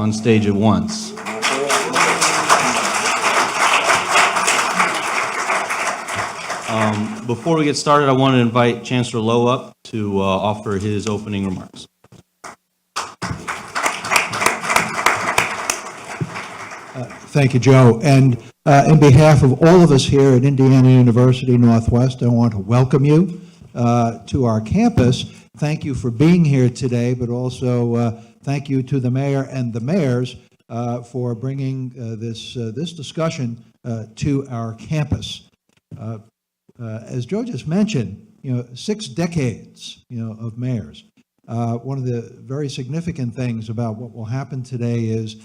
on stage at once. Before we get started, I want to invite Chancellor Lowe up to offer his opening remarks. Thank you, Joe. And in behalf of all of us here at Indiana University Northwest, I want to welcome you to our campus. Thank you for being here today, but also thank you to the mayor and the mayors for bringing this discussion to our campus. As Joe just mentioned, 6 decades, of mayors. One of the very significant things about what will happen today is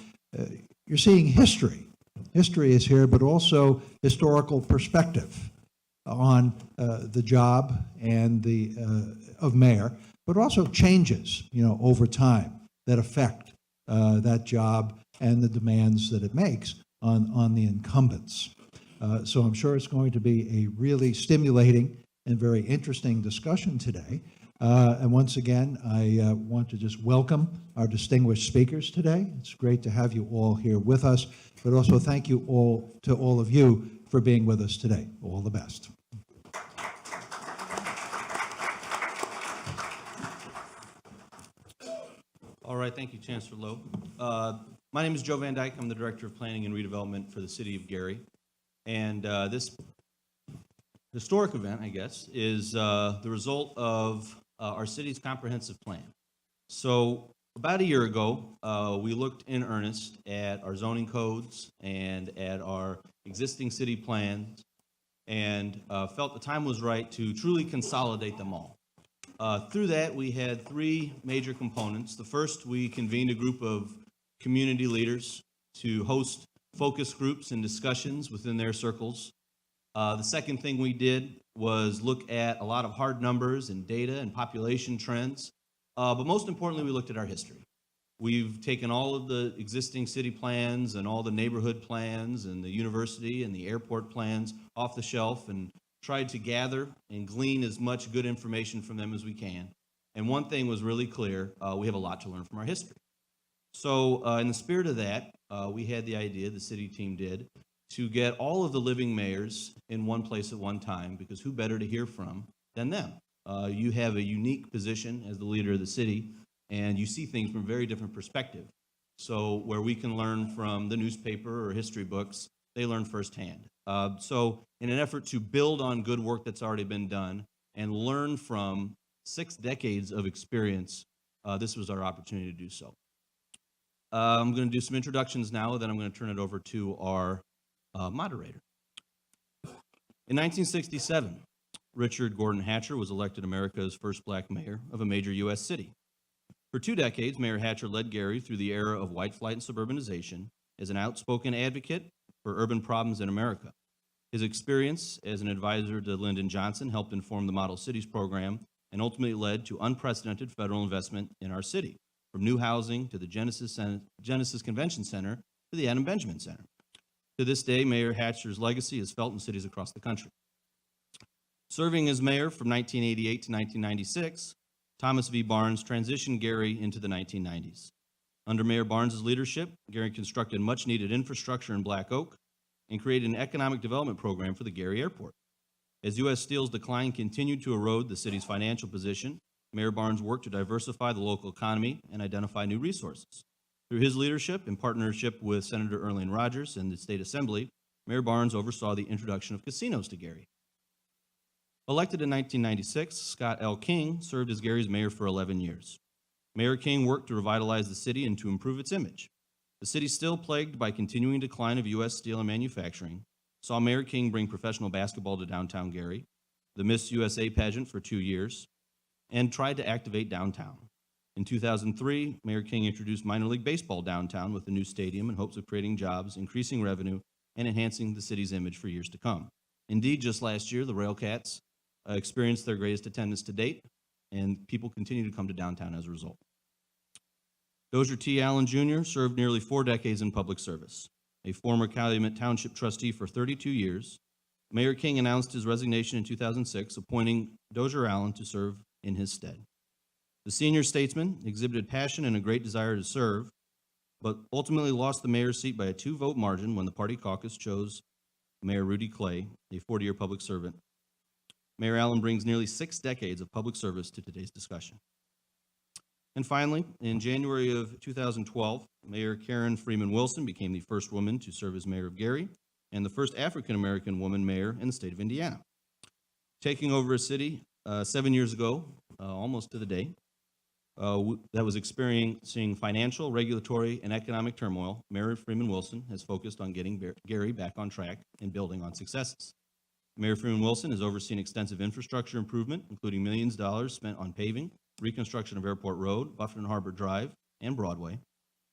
you're seeing history. History is here, but also historical perspective on the job and of mayor, but also changes, over time that affect that job and the demands that it makes on the incumbents. So I'm sure it's going to be a really stimulating and very interesting discussion today. And once again, I want to just welcome our distinguished speakers today. It's great to have you all here with us, but also thank you all of you for being with us today. All the best. All right, thank you, Chancellor Lowe. My name is Joe Van Dyke. I'm the Director of Planning and Redevelopment for the City of Gary. And this historic event, I guess, is the result of our city's comprehensive plan. So about a year ago, we looked in earnest at our zoning codes and at our existing city plans and felt the time was right to truly consolidate them all. Through that, we had 3 major components. The first, we convened a group of community leaders to host focus groups and discussions within their circles. The second thing we did was look at a lot of hard numbers and data and population trends. But most importantly, we looked at our history. We've taken all of the existing city plans and all the neighborhood plans and the university and the airport plans off the shelf and tried to gather and glean as much good information from them as we can. And one thing was really clear, we have a lot to learn from our history. So in the spirit of that, we had the idea, the city team did, to get all of the living mayors in one place at one time, because who better to hear from than them? You have a unique position as the leader of the city, and you see things from a very different perspective. So where we can learn from the newspaper or history books, they learn firsthand. So in an effort to build on good work that's already been done and learn from 6 decades of experience, this was our opportunity to do so. I'm going to do some introductions now, then I'm going to turn it over to our moderator. In 1967, Richard Gordon Hatcher was elected America's first black mayor of a major U.S. city. For 2 decades, Mayor Hatcher led Gary through the era of white flight and suburbanization as an outspoken advocate for urban problems in America. His experience as an advisor to Lyndon Johnson helped inform the Model Cities program and ultimately led to unprecedented federal investment in our city, from new housing to the Genesis Convention Center to the Adam Benjamin Center. To this day, Mayor Hatcher's legacy is felt in cities across the country. Serving as mayor from 1988 to 1996, Thomas V. Barnes transitioned Gary into the 1990s. Under Mayor Barnes' leadership, Gary constructed much-needed infrastructure in Black Oak and created an economic development program for the Gary Airport. As U.S. Steel's decline continued to erode the city's financial position, Mayor Barnes worked to diversify the local economy and identify new resources. Through his leadership, in partnership with Senator Erling Rogers and the State Assembly, Mayor Barnes oversaw the introduction of casinos to Gary. Elected in 1996, Scott L. King served as Gary's mayor for 11 years. Mayor King worked to revitalize the city and to improve its image. The city, still plagued by continuing decline of U.S. steel and manufacturing, saw Mayor King bring professional basketball to downtown Gary, the Miss USA pageant for 2 years, and tried to activate downtown. In 2003, Mayor King introduced minor league baseball downtown with a new stadium in hopes of creating jobs, increasing revenue, and enhancing the city's image for years to come. Indeed, just last year, the Railcats experienced their greatest attendance to date, and people continue to come to downtown as a result. Dozier T. Allen Jr. served nearly 4 decades in public service. A former Calumet Township trustee for 32 years, Mayor King announced his resignation in 2006, appointing Dozier Allen to serve in his stead. The senior statesman exhibited passion and a great desire to serve, but ultimately lost the mayor's seat by a 2-vote margin when the party caucus chose Mayor Rudy Clay, a 40-year public servant. Mayor Allen brings nearly 6 decades of public service to today's discussion. And finally, in January of 2012, Mayor Karen Freeman Wilson became the first woman to serve as mayor of Gary and the first African-American woman mayor in the state of Indiana. Taking over a city 7 years ago, almost to the day, that was experiencing financial, regulatory, and economic turmoil, Mayor Freeman Wilson has focused on getting Gary back on track and building on successes. Mayor Freeman Wilson has overseen extensive infrastructure improvement, including millions of dollars spent on paving, reconstruction of Airport Road, Buffalo Harbor Drive, and Broadway,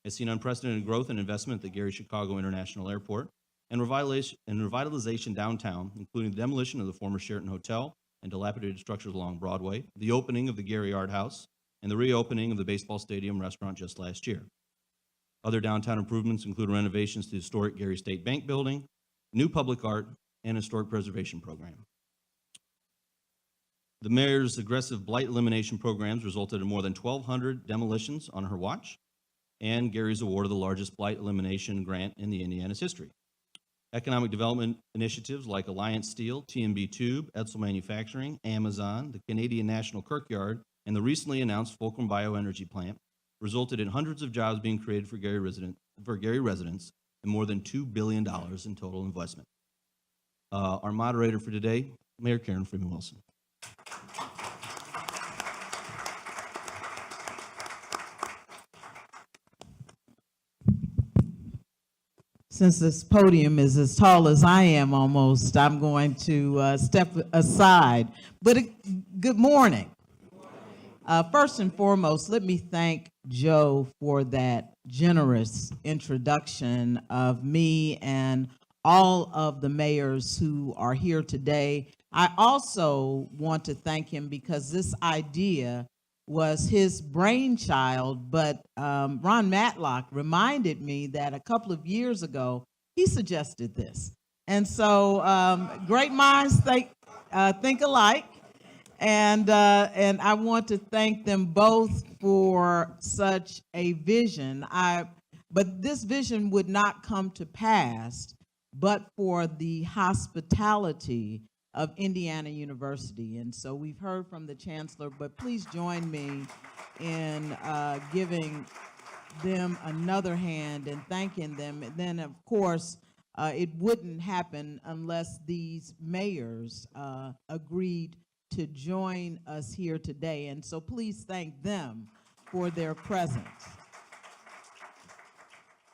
has seen unprecedented growth and investment at the Gary-Chicago International Airport, and revitalization downtown, including the demolition of the former Sheraton Hotel and dilapidated structures along Broadway, the opening of the Gary Art House, and the reopening of the baseball stadium restaurant just last year. Other downtown improvements include renovations to the historic Gary State Bank building, new public art, and historic preservation program. The mayor's aggressive blight elimination programs resulted in more than 1,200 demolitions on her watch, and Gary's award of the largest blight elimination grant in the Indiana's history. Economic development initiatives like Alliance Steel, T&B Tube, Edsel Manufacturing, Amazon, the Canadian National Kirkyard, and the recently announced Fulcrum Bioenergy Plant resulted in hundreds of jobs being created for Gary residents and more than $2 billion in total investment. Our moderator for today, Mayor Karen Freeman Wilson. Since this podium is as tall as I am almost, I'm going to step aside. But good morning. First and foremost, let me thank Joe for that generous introduction of me and all of the mayors who are here today. I also want to thank him because this idea was his brainchild, but Ron Matlock reminded me that a couple of years ago, he suggested this. And so great minds think alike, and I want to thank them both for such a vision. But this vision would not come to pass but for the hospitality of Indiana University. And so we've heard from the chancellor, but please join me in giving them another hand and thanking them. And then, of course, it wouldn't happen unless these mayors agreed to join us here today. And so please thank them for their presence.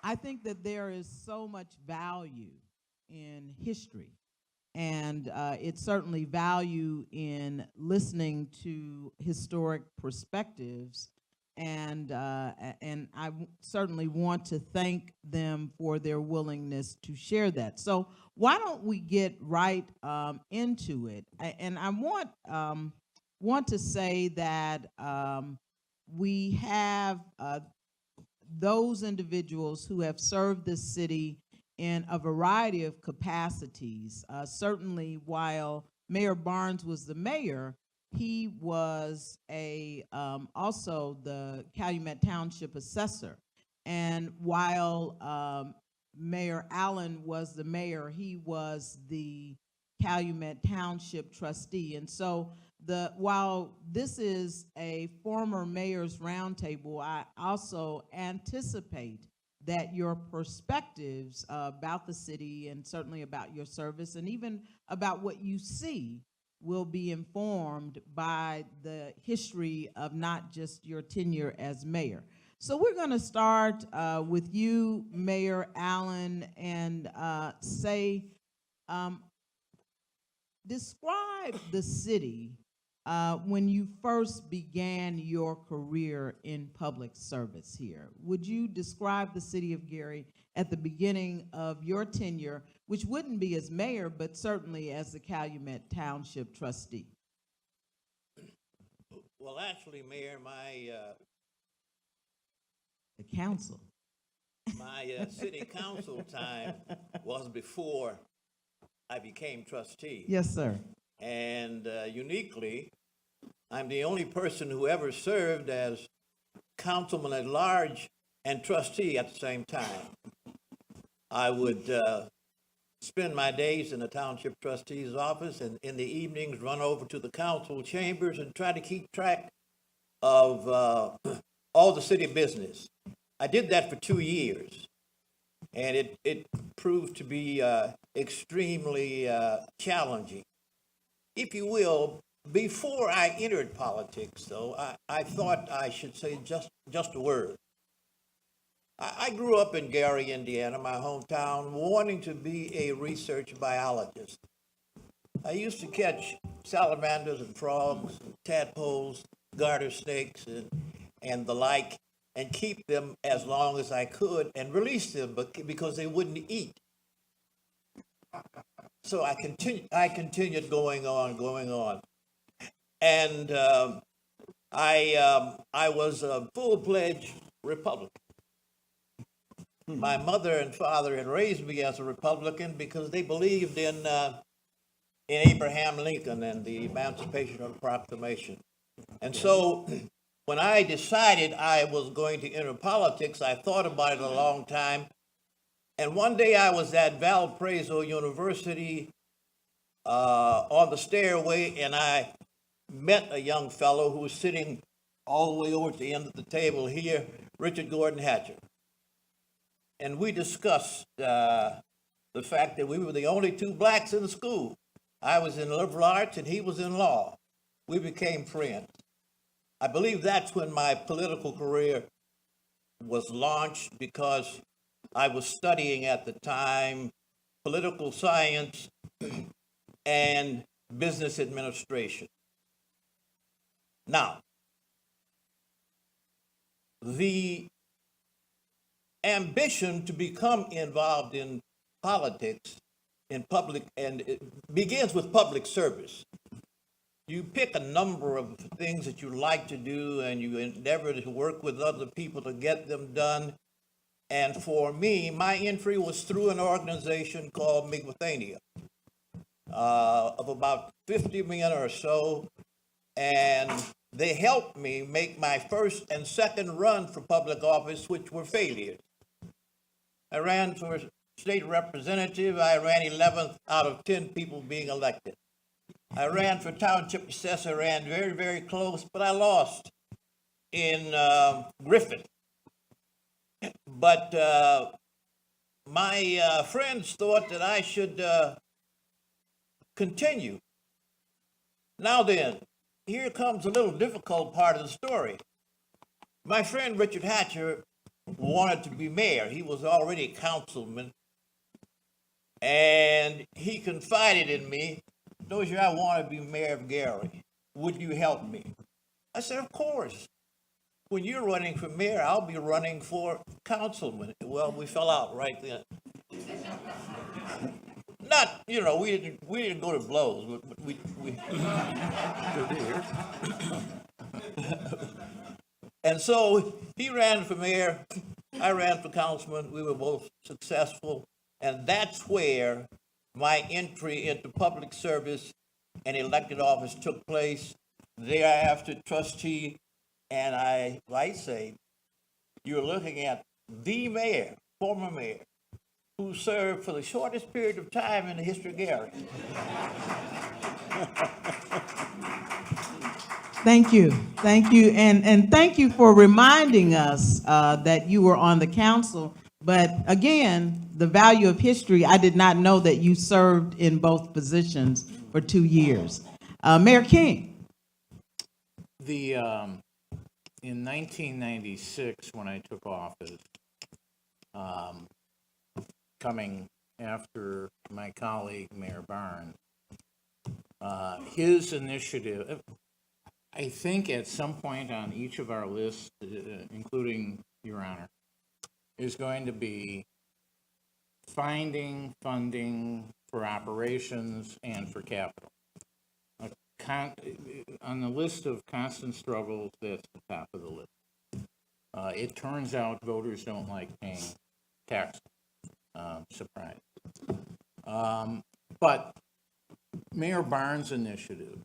I think that there is so much value in history. And it's certainly value in listening to historic perspectives, and I certainly want to thank them for their willingness to share that. So why don't we get right into it? And I want to say that we have those individuals who have served this city in a variety of capacities. Certainly, while Mayor Barnes was the mayor, he was also the Calumet Township assessor. And while Mayor Allen was the mayor, he was the Calumet Township trustee. And so while this is a former mayor's roundtable, I also anticipate that your perspectives about the city and certainly about your service and even about what you see will be informed by the history of not just your tenure as mayor. So we're going to start with you, Mayor Allen, and describe the city when you first began your career in public service here. Would you describe the city of Gary at the beginning of your tenure, which wouldn't be as mayor, but certainly as the Calumet Township trustee? Well, actually, Mayor, The council. my city council time was before I became trustee. Yes, sir. And uniquely, I'm the only person who ever served as councilman at large and trustee at the same time. I would spend my days in the township trustee's office, and in the evenings run over to the council chambers and try to keep track of all the city business. I did that for 2 years, and it proved to be extremely challenging. If you will, before I entered politics, though, I thought I should say just a word. I grew up in Gary, Indiana, my hometown, wanting to be a research biologist. I used to catch salamanders and frogs, and tadpoles, garter snakes, and the like, and keep them as long as I could and release them because they wouldn't eat. So I continued going on. And I was a full-fledged Republican. My mother and father had raised me as a Republican because they believed in Abraham Lincoln and the Emancipation Proclamation. And so when I decided I was going to enter politics, I thought about it a long time. And one day I was at Valparaiso University on the stairway, and I met a young fellow who was sitting all the way over at the end of the table here, Richard Gordon Hatcher. And we discussed the fact that we were the only two blacks in the school. I was in liberal arts and he was in law. We became friends. I believe that's when my political career was launched, because I was studying at the time political science and business administration. Now, the ambition to become involved in politics, in public, and it begins with public service. You pick a number of things that you like to do, and you endeavor to work with other people to get them done. And for me, my entry was through an organization called Mi'kmaq, of about 50 men or so, and they helped me make my first and second run for public office, which were failures. I ran for state representative. I ran 11th out of 10 people being elected. I ran for township assessor, ran very, very close, but I lost in Griffith. But my friends thought that I should continue. Now then, here comes a little difficult part of the story. My friend Richard Hatcher wanted to be mayor. He was already a councilman, and he confided in me, "Dozier, I want to be mayor of Gary. Would you help me?" I said, "Of course. When you're running for mayor, I'll be running for councilman." Well, we fell out right then. Not, we didn't go to blows, but we And so he ran for mayor, I ran for councilman. We were both successful, and that's where my entry into public service and elected office took place. Thereafter, trustee, and I say, you're looking at the mayor, former mayor, who served for the shortest period of time in the history of Gary. Thank you, and thank you for reminding us that you were on the council. But again, the value of history, I did not know that you served in both positions for 2 years. Mayor King. In 1996, when I took office, coming after my colleague, Mayor Barnes, his initiative, I think at some point on each of our lists, including Your Honor, is going to be finding funding for operations and for capital. On the list of constant struggles, that's the top of the list. It turns out voters don't like paying taxes. Surprise. But Mayor Barnes' initiative,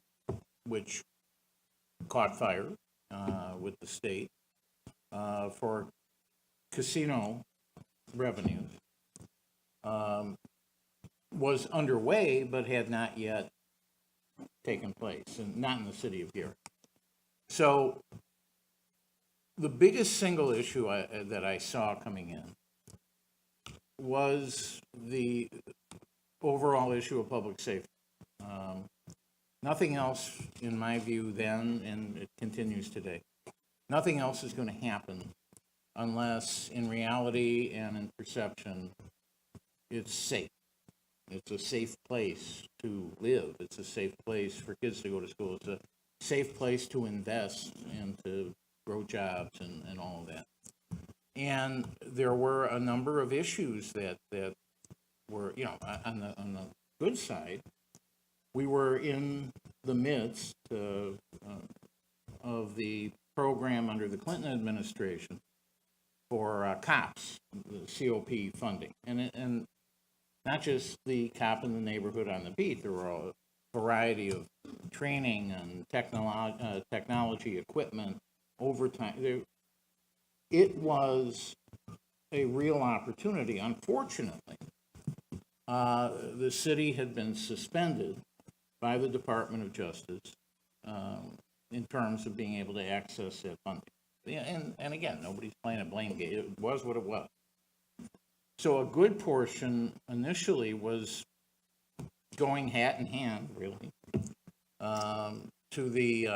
which caught fire with the state for casino revenues was underway, but had not yet taken place, and not in the city of Gary. So the biggest single issue that I saw coming in was the overall issue of public safety. Nothing else, in my view then, and it continues today, nothing else is going to happen unless in reality and in perception it's safe. It's a safe place to live. It's a safe place for kids to go to school. It's a safe place to invest and to grow jobs and all of that. And there were a number of issues that were, you know, on the good side. We were in the midst of the program under the Clinton administration for cops, the COP funding, and not just the cop in the neighborhood on the beat. There were a variety of training and technology, equipment, overtime. It was a real opportunity. Unfortunately, the city had been suspended by the Department of Justice in terms of being able to access that funding. And again, nobody's playing a blame game. It was what it was. So a good portion initially was going hat in hand, really, to the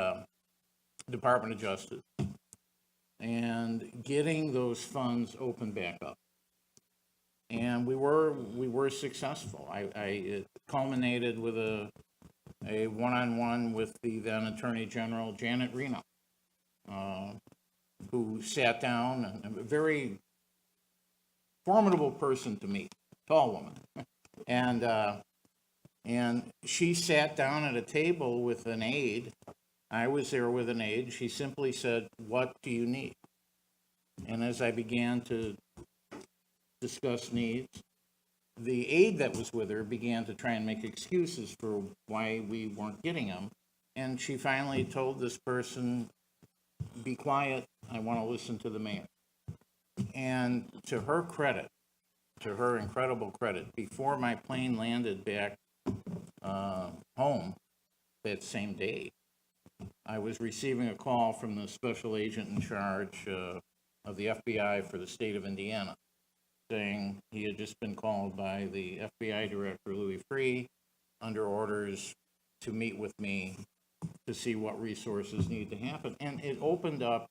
Department of Justice and getting those funds opened back up. And we were successful. It culminated with a one-on-one with the then Attorney General, Janet Reno, who sat down, and a very formidable person to meet, tall woman. And she sat down at a table with an aide. I was there with an aide. She simply said, "What do you need?" And as I began to discuss needs, the aide that was with her began to try and make excuses for why we weren't getting them. And she finally told this person, "Be quiet, I want to listen to the mayor." And to her credit, to her incredible credit, before my plane landed back home that same day, I was receiving a call from the special agent in charge of the FBI for the state of Indiana, saying he had just been called by the FBI director, Louis Freeh, under orders to meet with me to see what resources need to happen. And it opened up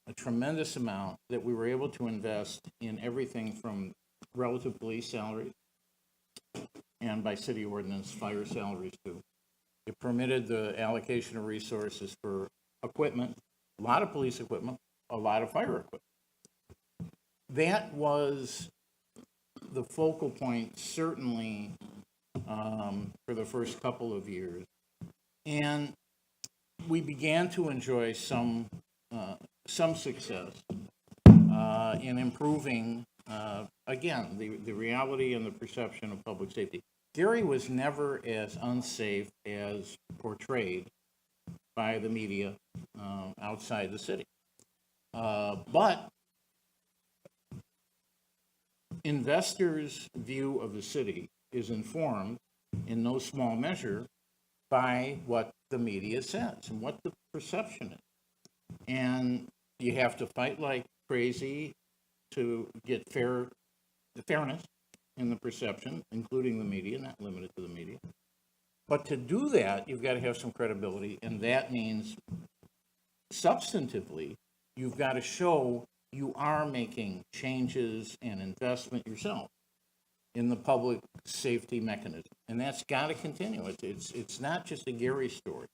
a tremendous amount that we were able to invest in everything from relative police salaries, and by city ordinance, fire salaries too. It permitted the allocation of resources for equipment, a lot of police equipment, a lot of fire equipment. That was the focal point, certainly, for the first couple of years. And we began to enjoy some success in improving, again, the reality and the perception of public safety. Gary was never as unsafe as portrayed by the media outside the city. But investors' view of the city is informed in no small measure by what the media says and what the perception is. And you have to fight like crazy to get fairness in the perception, including the media, not limited to the media. But to do that, you've got to have some credibility, and that means substantively, you've got to show you are making changes and investment yourself in the public safety mechanism. And that's got to continue. It's not just a Gary story.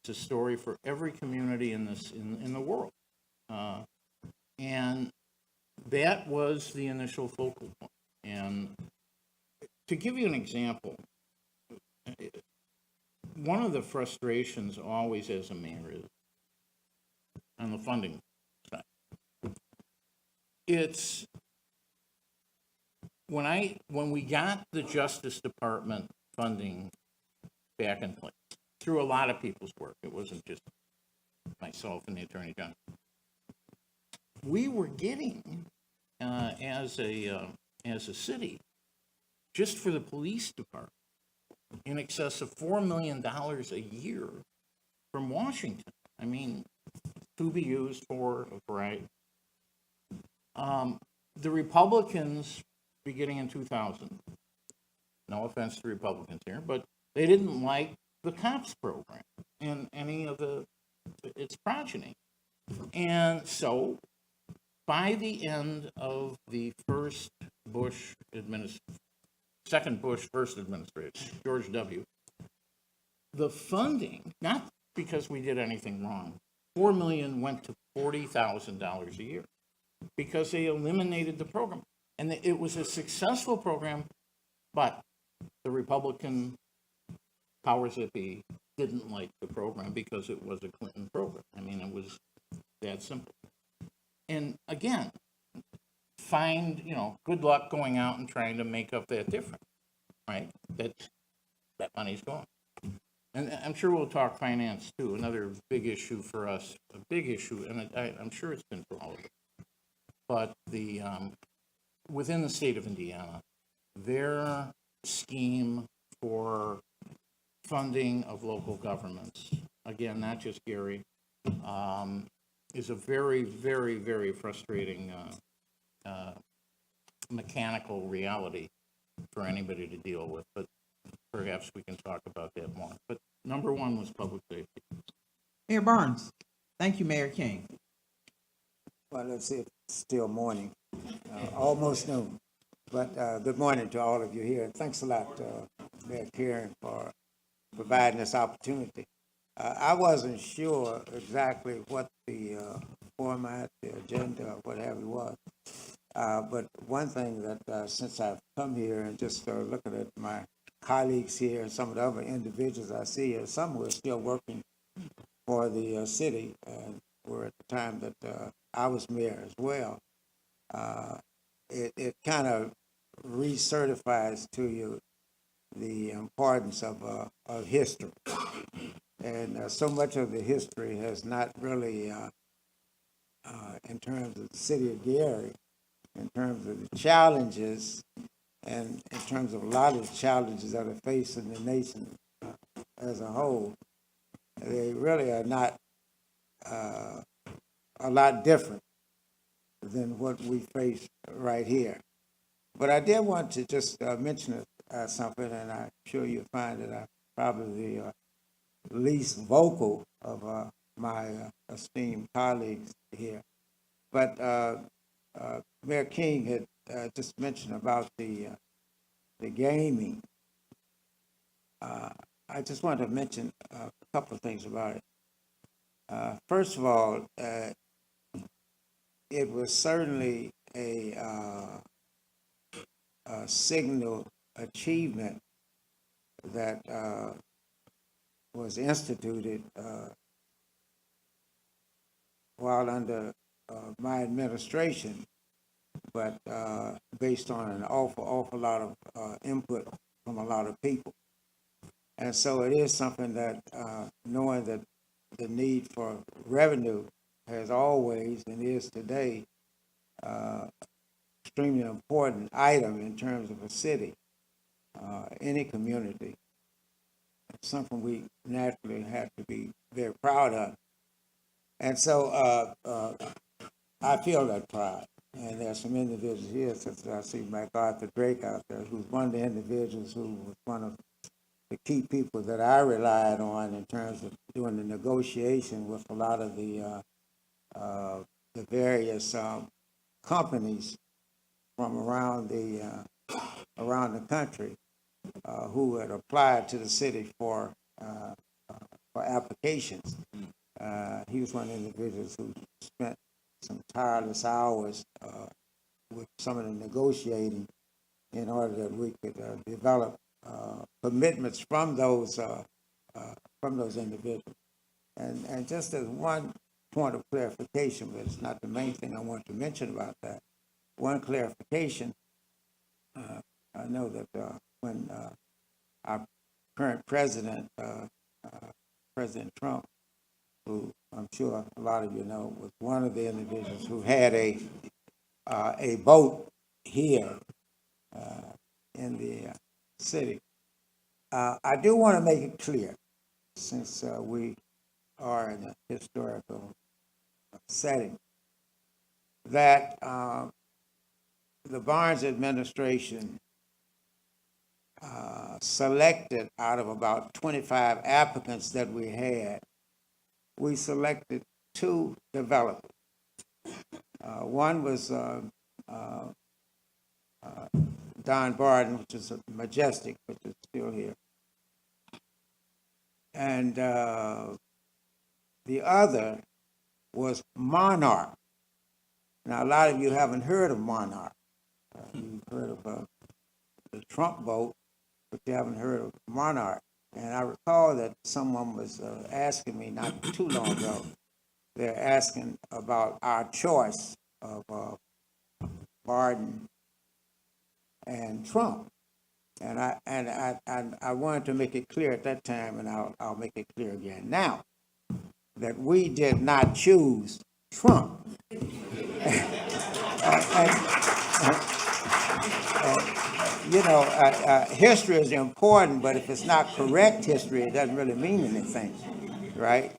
It's a story for every community in the world. And that was the initial focal point. And to give you an example, one of the frustrations always as a mayor is on the funding side. It's when we got the Justice Department funding back in place, through a lot of people's work, it wasn't just myself and the Attorney General, we were getting as a city, just for the police department, in excess of $4 million a year from Washington. I mean, to be used for a variety. The Republicans, beginning in 2000, no offense to Republicans here, but they didn't like the COPS program and any of its progeny. And so, by the end of the first Bush administration, second Bush, first administration, George W., the funding, not because we did anything wrong, $4 million went to $40,000 a year because they eliminated the program. And it was a successful program, but the Republican powers that be didn't like the program because it was a Clinton program. I mean, it was that simple. And again, good luck going out and trying to make up that difference, right? That money's gone. And I'm sure we'll talk finance too, another big issue for us, a big issue, and I'm sure it's been for all of us. But within the state of Indiana, their scheme for funding of local governments, again, not just Gary, is a very, very, very frustrating mechanical reality for anybody to deal with. But perhaps we can talk about that more. But number one was public safety. Mayor Burns. Thank you, Mayor King. Well, let's see, it's still morning, almost noon. But good morning to all of you here. Thanks a lot, Mayor Karen, for providing this opportunity. I wasn't sure exactly what the format, the agenda, what have you was. But one thing that since I've come here and just looking at my colleagues here and some of the other individuals I see here, some were still working for the city and were at the time that I was mayor as well. It kind of recertifies to you the importance of history. And so much of the history has not really, in terms of the city of Gary, in terms of the challenges, and in terms of a lot of the challenges that are facing the nation as a whole, they really are not a lot different than what we face right here. But I did want to just mention something, and I'm sure you'll find that I'm probably the least vocal of my esteemed colleagues here. But Mayor King had just mentioned about the gaming. I just want to mention a couple of things about it. First of all, it was certainly a signal achievement that was instituted while under my administration, but based on an awful lot of input from a lot of people. And so it is something that, knowing that the need for revenue has always and is today extremely important item in terms of a city, any community. It's something we naturally have to be very proud of. And so I feel that pride. And there's some individuals here, such as I see MacArthur Drake out there, who's one of the individuals who was one of the key people that I relied on in terms of doing the negotiation with a lot of the various companies from around the country who had applied to the city for applications. He was one of the individuals who spent some tireless hours with some of the negotiating in order that we could develop commitments from those individuals. And just as one point of clarification, but it's not the main thing I want to mention about that. One clarification, I know that when our current president, President Trump, who I'm sure a lot of you know was one of the individuals who had a a vote here in the city. I do want to make it clear, since we are in a historical setting, that the Barnes administration selected out of about 25 applicants that we had, we selected 2 developers. One was Don Barden, which is a Majestic, which is still here. And the other was Monarch. Now, a lot of you haven't heard of Monarch. You've heard of the Trump vote, but you haven't heard of Monarch. And I recall that someone was asking me not too long ago, they're asking about our choice of Barden and Trump. And I wanted to make it clear at that time, and I'll make it clear again now, that we did not choose Trump. You know, history is important, but if it's not correct history, it doesn't really mean anything, right?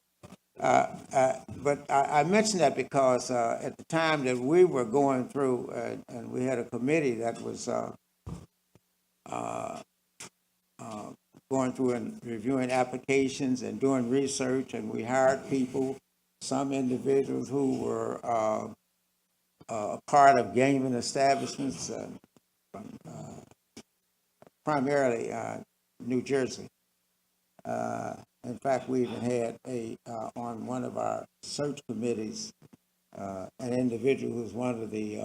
But I mentioned that because at the time that we were going through, and we had a committee that was going through and reviewing applications and doing research, and we hired people, some individuals who were a part of gaming establishments, from primarily New Jersey. In fact, we even had on one of our search committees, an individual who was one of the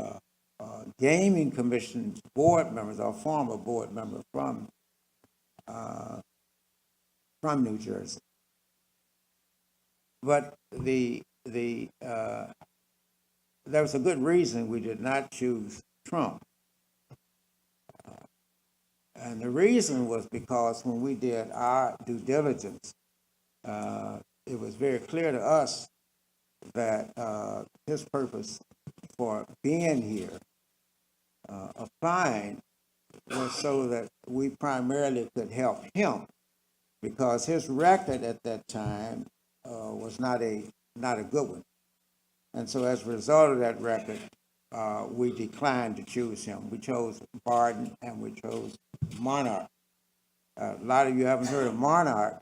gaming commission board members, or former board member from New Jersey. But there was a good reason we did not choose Trump. And the reason was because when we did our due diligence, it was very clear to us that his purpose for being here, applying, was so that we primarily could help him, because his record at that time was not a good one. And so as a result of that record, we declined to choose him. We chose Barden and we chose Monarch. A lot of you haven't heard of Monarch,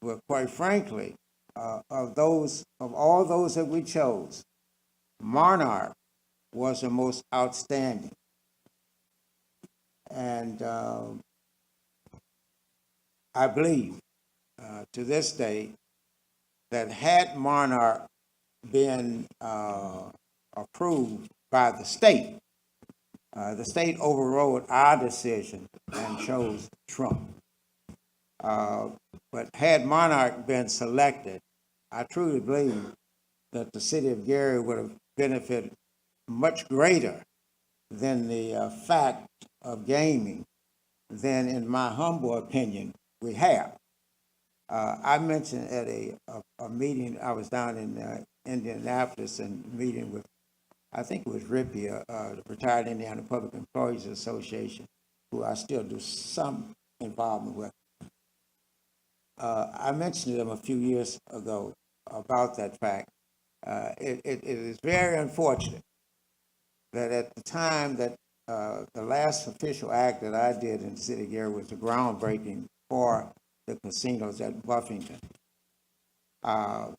but quite frankly, of all those that we chose, Monarch was the most outstanding. And I believe to this day that had Monarch been approved by the state overrode our decision and chose Trump. But had Monarch been selected, I truly believe that the city of Gary would have benefited much greater than the fact of gaming than, in my humble opinion, we have. I mentioned at a meeting, I was down in Indianapolis and meeting with, I think it was Ripia, the Retired Indiana Public Employees Association, who I still do some involvement with. I mentioned to them a few years ago about that fact. It is very unfortunate that at the time that the last official act that I did in the city of Gary was the groundbreaking for the casinos at Buffington. But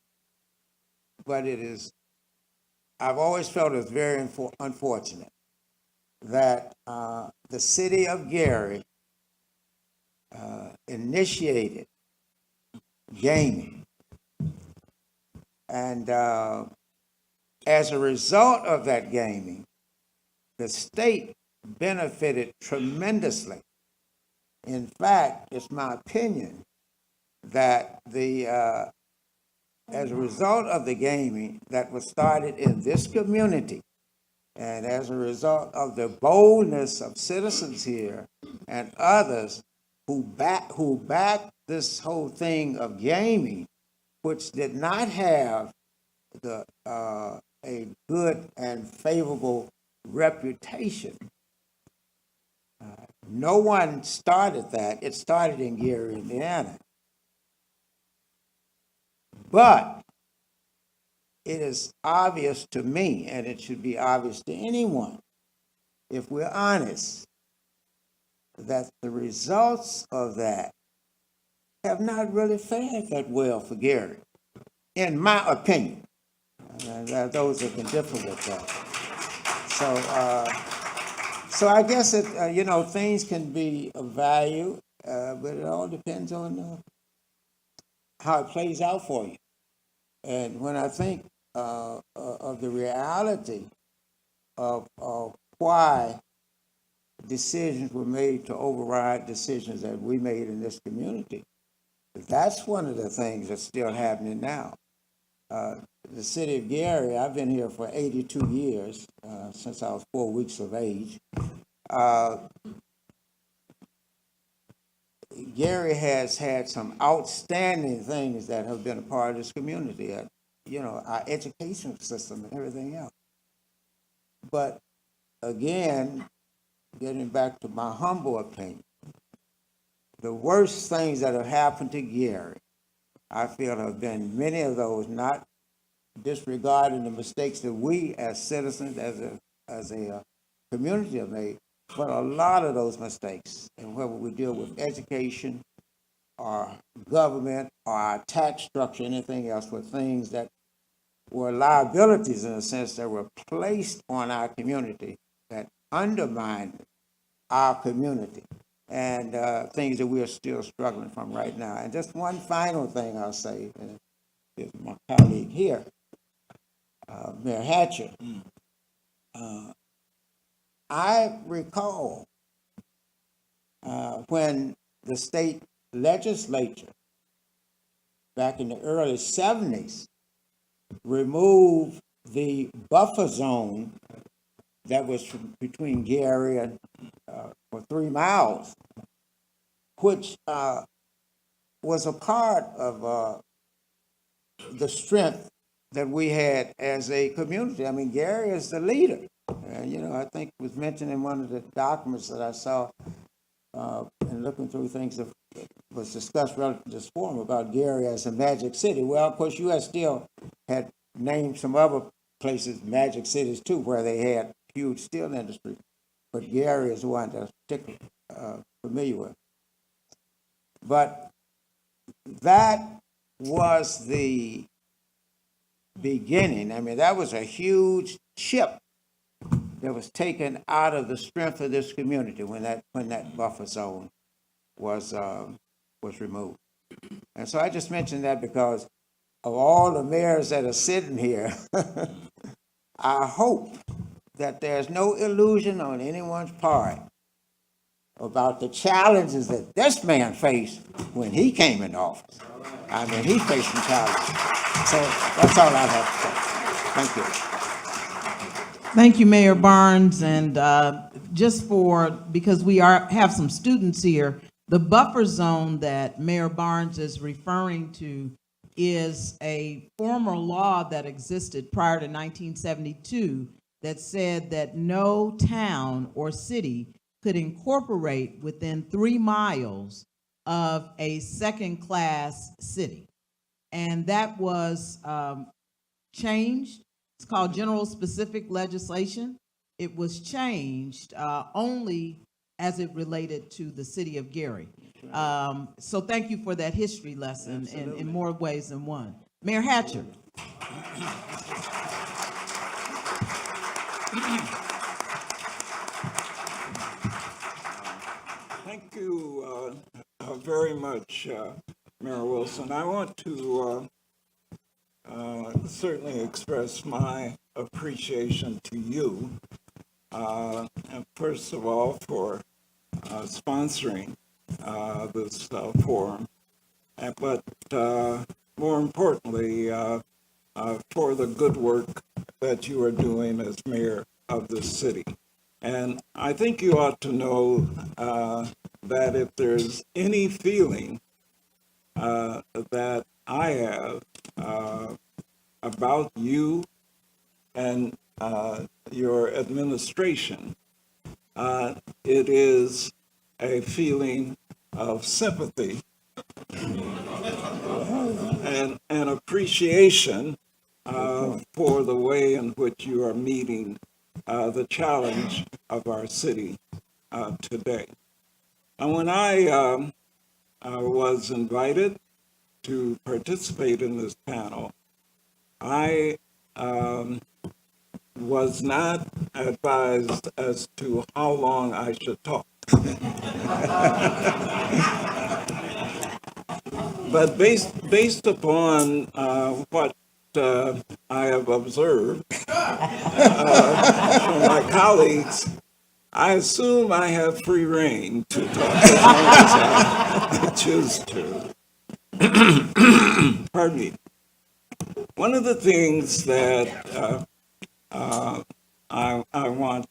I've always felt it's very unfortunate that the city of Gary initiated gaming. And as a result of that gaming, the state benefited tremendously. In fact, it's my opinion that as a result of the gaming that was started in this community, and as a result of the boldness of citizens here and others who backed this whole thing of gaming, which did not have a good and favorable reputation. No one started that. It started in Gary, Indiana. But it is obvious to me, and it should be obvious to anyone, if we're honest, that the results of that have not really fared that well for Gary, in my opinion. Those that can differ with that. So I guess things can be of value, but it all depends on how it plays out for you. And when I think of the reality of why decisions were made to override decisions that we made in this community, that's one of the things that's still happening now. The city of Gary, I've been here for 82 years, since I was 4 weeks of age. Gary has had some outstanding things that have been a part of this community, our education system and everything else. But again, getting back to my humble opinion, the worst things that have happened to Gary, I feel have been many of those, not disregarding the mistakes that we as citizens, as a community have made, but a lot of those mistakes, and whether we deal with education or government or our tax structure, anything else, were things that were liabilities in a sense that were placed on our community that undermined our community, and things that we are still struggling from right now. And just one final thing I'll say, and is my colleague here, Mayor Hatcher. I recall when the state legislature back in the early 70s removed the buffer zone that was between Gary and for 3 miles, which was a part of the strength that we had as a community. I mean, Gary is the leader. I think it was mentioned in one of the documents that I saw in looking through things that was discussed relative to this forum about Gary as a magic city. Well, of course, you still had named some other places magic cities too, where they had huge steel industry. But Gary is one that I'm particularly familiar with. But that was the beginning. I mean, that was a huge chip that was taken out of the strength of this community when that buffer zone was removed. And so I just mentioned that because of all the mayors that are sitting here, I hope that there's no illusion on anyone's part about the challenges that this man faced when he came into office. I mean, he faced some challenges. So that's all I have to say. Thank you. Thank you, Mayor Barnes, and because we have some students here, the buffer zone that Mayor Barnes is referring to is a former law that existed prior to 1972 that said that no town or city could incorporate within 3 miles of a second-class city. And that was changed. It's called general specific legislation. It was changed only as it related to the city of Gary. So thank you for that history lesson in more ways than one. Mayor Hatcher. Thank you very much, Mayor Wilson. I want to certainly express my appreciation to you, and first of all, for sponsoring this forum, but more importantly, for the good work that you are doing as mayor of the city. And I think you ought to know that if there's any feeling that I have about you and your administration. It is a feeling of sympathy and appreciation for the way in which you are meeting the challenge of our city today. And when I was invited to participate in this panel, I was not advised as to how long I should talk. But based upon what I have observed from my colleagues, I assume I have free rein to talk as long as I choose to. Pardon me. One of the things that I want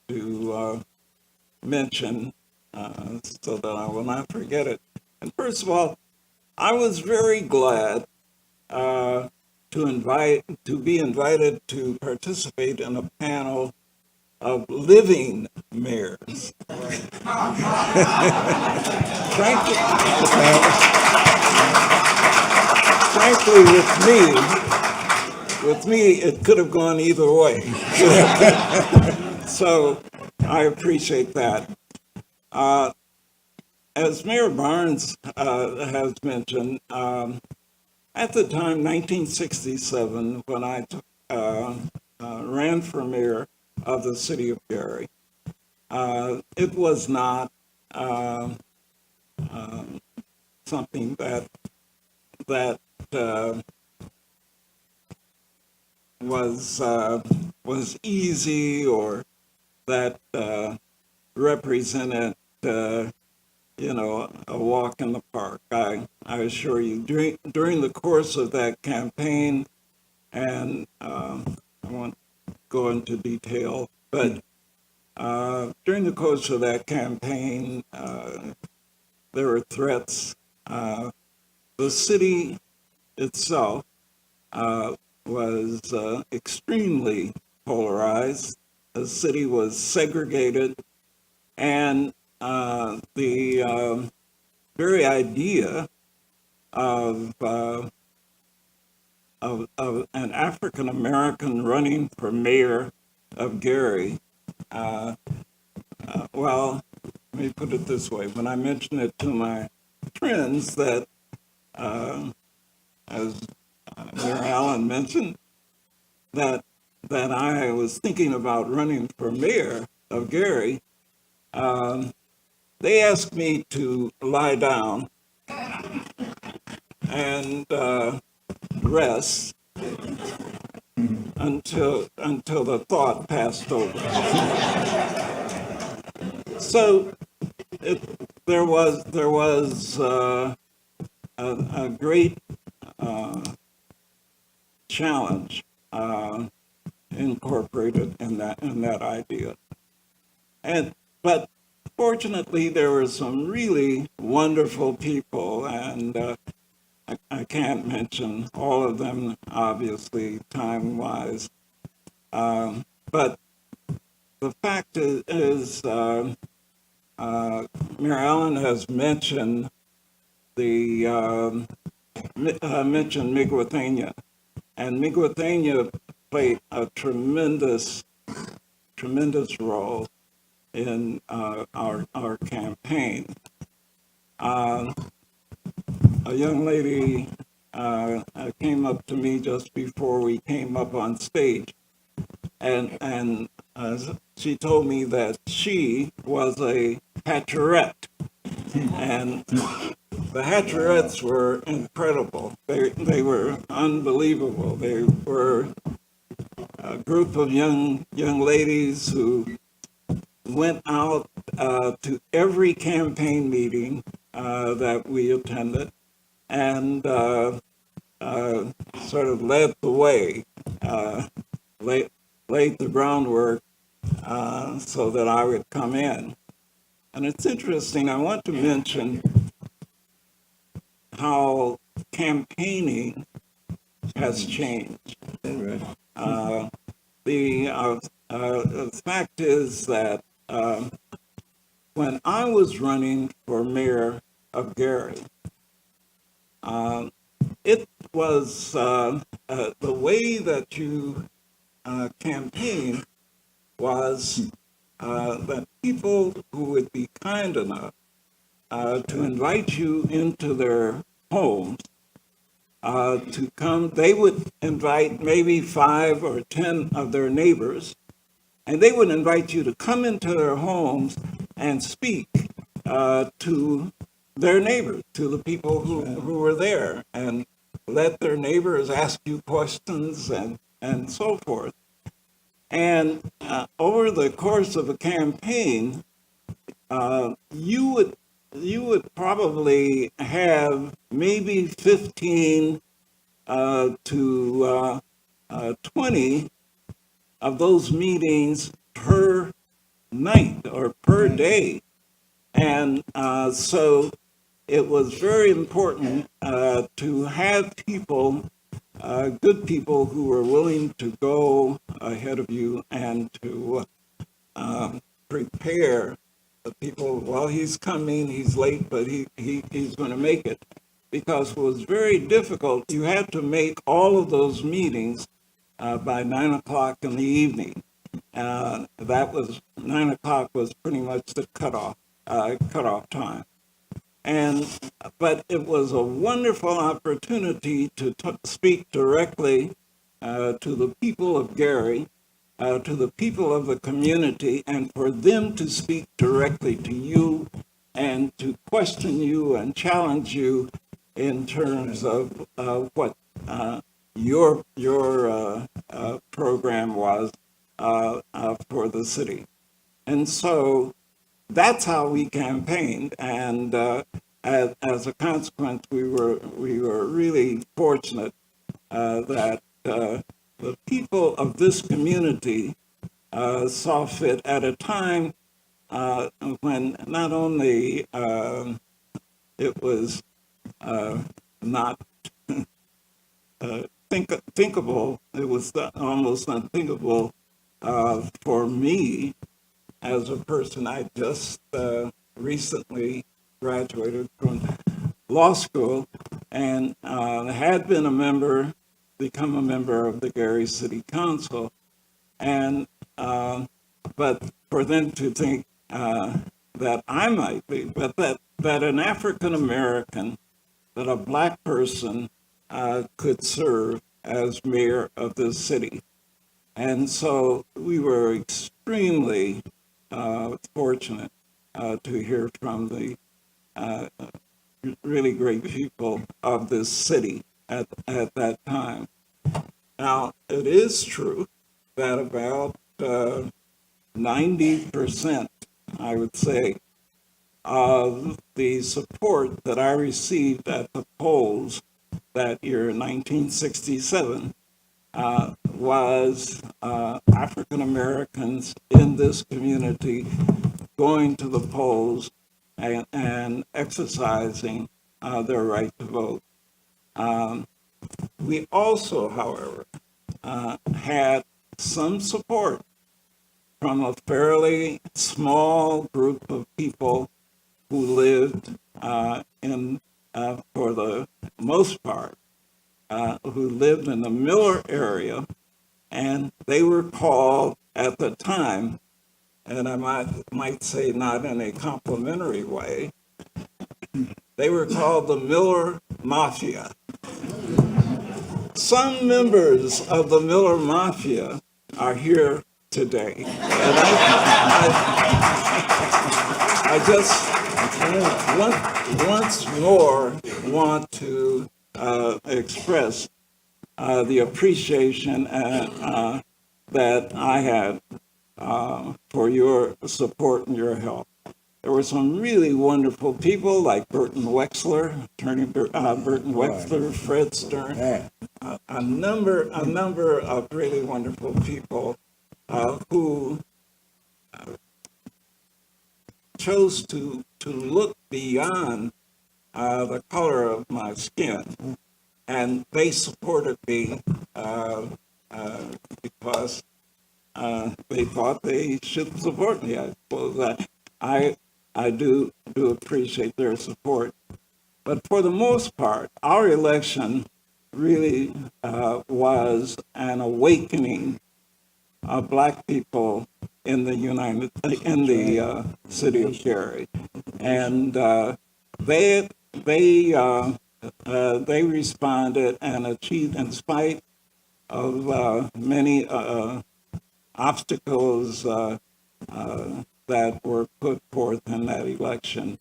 to mention so that I will not forget it. And first of all, I was very glad to be invited to participate in a panel of living mayors. Frankly, with me, it could have gone either way. So I appreciate that. As Mayor Barnes has mentioned, at the time, 1967, when I ran for mayor of the city of Gary, it was not something that was easy or that represented a walk in the park. I assure you, during the course of that campaign, and I won't go into detail, but during the course of that campaign, there were threats. The city itself was extremely polarized. The city was segregated, and the very idea of an African American running for mayor of Gary, well, let me put it this way. When I mentioned it to my friends that, as Mayor Allen mentioned, that I was thinking about running for mayor of Gary, they asked me to lie down and rest until the thought passed over. So there was a great challenge incorporated in that idea, but fortunately there were some really wonderful people, and I can't mention all of them, obviously, time-wise. But the fact is Mayor Allen has mentioned mentioned Miguathenia, and Miguathenia played a tremendous role in our campaign. A young lady came up to me just before we came up on stage, and she told me that she was a Hatcherette, and the Hatcherettes were incredible. They were unbelievable. They were a group of young ladies who went out to every campaign meeting that we attended, and sort of led the way, laid the groundwork so that I would come in. And it's interesting, I want to mention how campaigning has changed. the fact is that when I was running for mayor of Gary, it was the way that you campaign was that people who would be kind enough to invite you into their homes to come, they would invite maybe 5 or 10 of their neighbors, and they would invite you to come into their homes and speak to their neighbors, to the people who were there, and let their neighbors ask you questions and so forth. And over the course of a campaign, you would probably have maybe 15 to 20 of those meetings per night or per day. And so it was very important to have people, good people who were willing to go ahead of you and to prepare the people. Well, he's coming, he's late, but he's going to make it. Because it was very difficult. You had to make all of those meetings by 9 o'clock in the evening. That was 9 o'clock was pretty much the cutoff time. But it was a wonderful opportunity to speak directly to the people of Gary, to the people of the community, and for them to speak directly to you and to question you and challenge you in terms of what your program was for the city. And so that's how we campaigned, and as a consequence, we were really fortunate that the people of this community saw fit at a time when not only it was not thinkable, it was almost unthinkable for me as a person. I just recently graduated from law school and had been become a member of the Gary City Council. And but for them to think that I might be, but that an African American, that a Black person could serve as mayor of this city. And so we were extremely fortunate to hear from the really great people of this city at that time. Now, it is true that about 90%, I would say, of the support that I received at the polls that year, 1967, was African Americans in this community going to the polls and exercising their right to vote. We also, however, had some support from a fairly small group of people who lived for the most part, who lived in the Miller area, and they were called at the time, and I might say not in a complimentary way, they were called the Miller Mafia. Some members of the Miller Mafia are here today, and I just once more want to express the appreciation that I had for your support and your help. There were some really wonderful people like Burton Wexler, Attorney Burton Wexler, Fred Stern, a number of really wonderful people who chose to look beyond the color of my skin, and they supported me because they thought they should support me. I suppose I do appreciate their support. But for the most part, our election really was an awakening of Black people in the city of Gary, and they responded and achieved, in spite of many obstacles that were put forth in that election.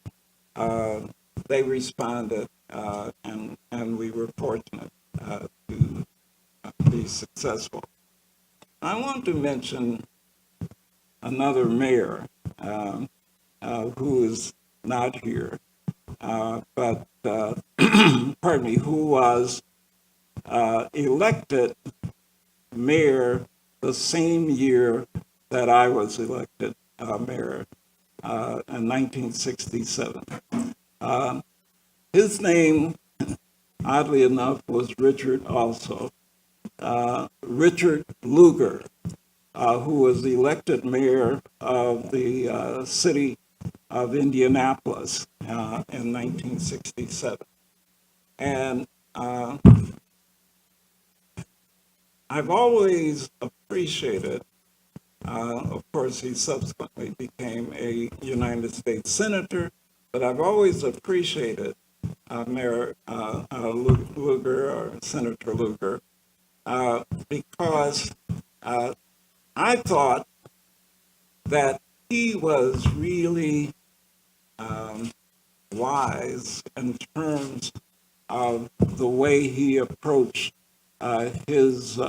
They responded, and we were fortunate to be successful. I want to mention another mayor who is not here, but pardon me, who was elected mayor the same year that I was elected mayor in 1967. His name, oddly enough, was Richard also. Richard Lugar, who was elected mayor of the city of Indianapolis in 1967. And I've always appreciated, of course, he subsequently became a United States Senator, but I've always appreciated Mayor Lugar, or Senator Lugar, because I thought that he was really wise in terms of the way he approached his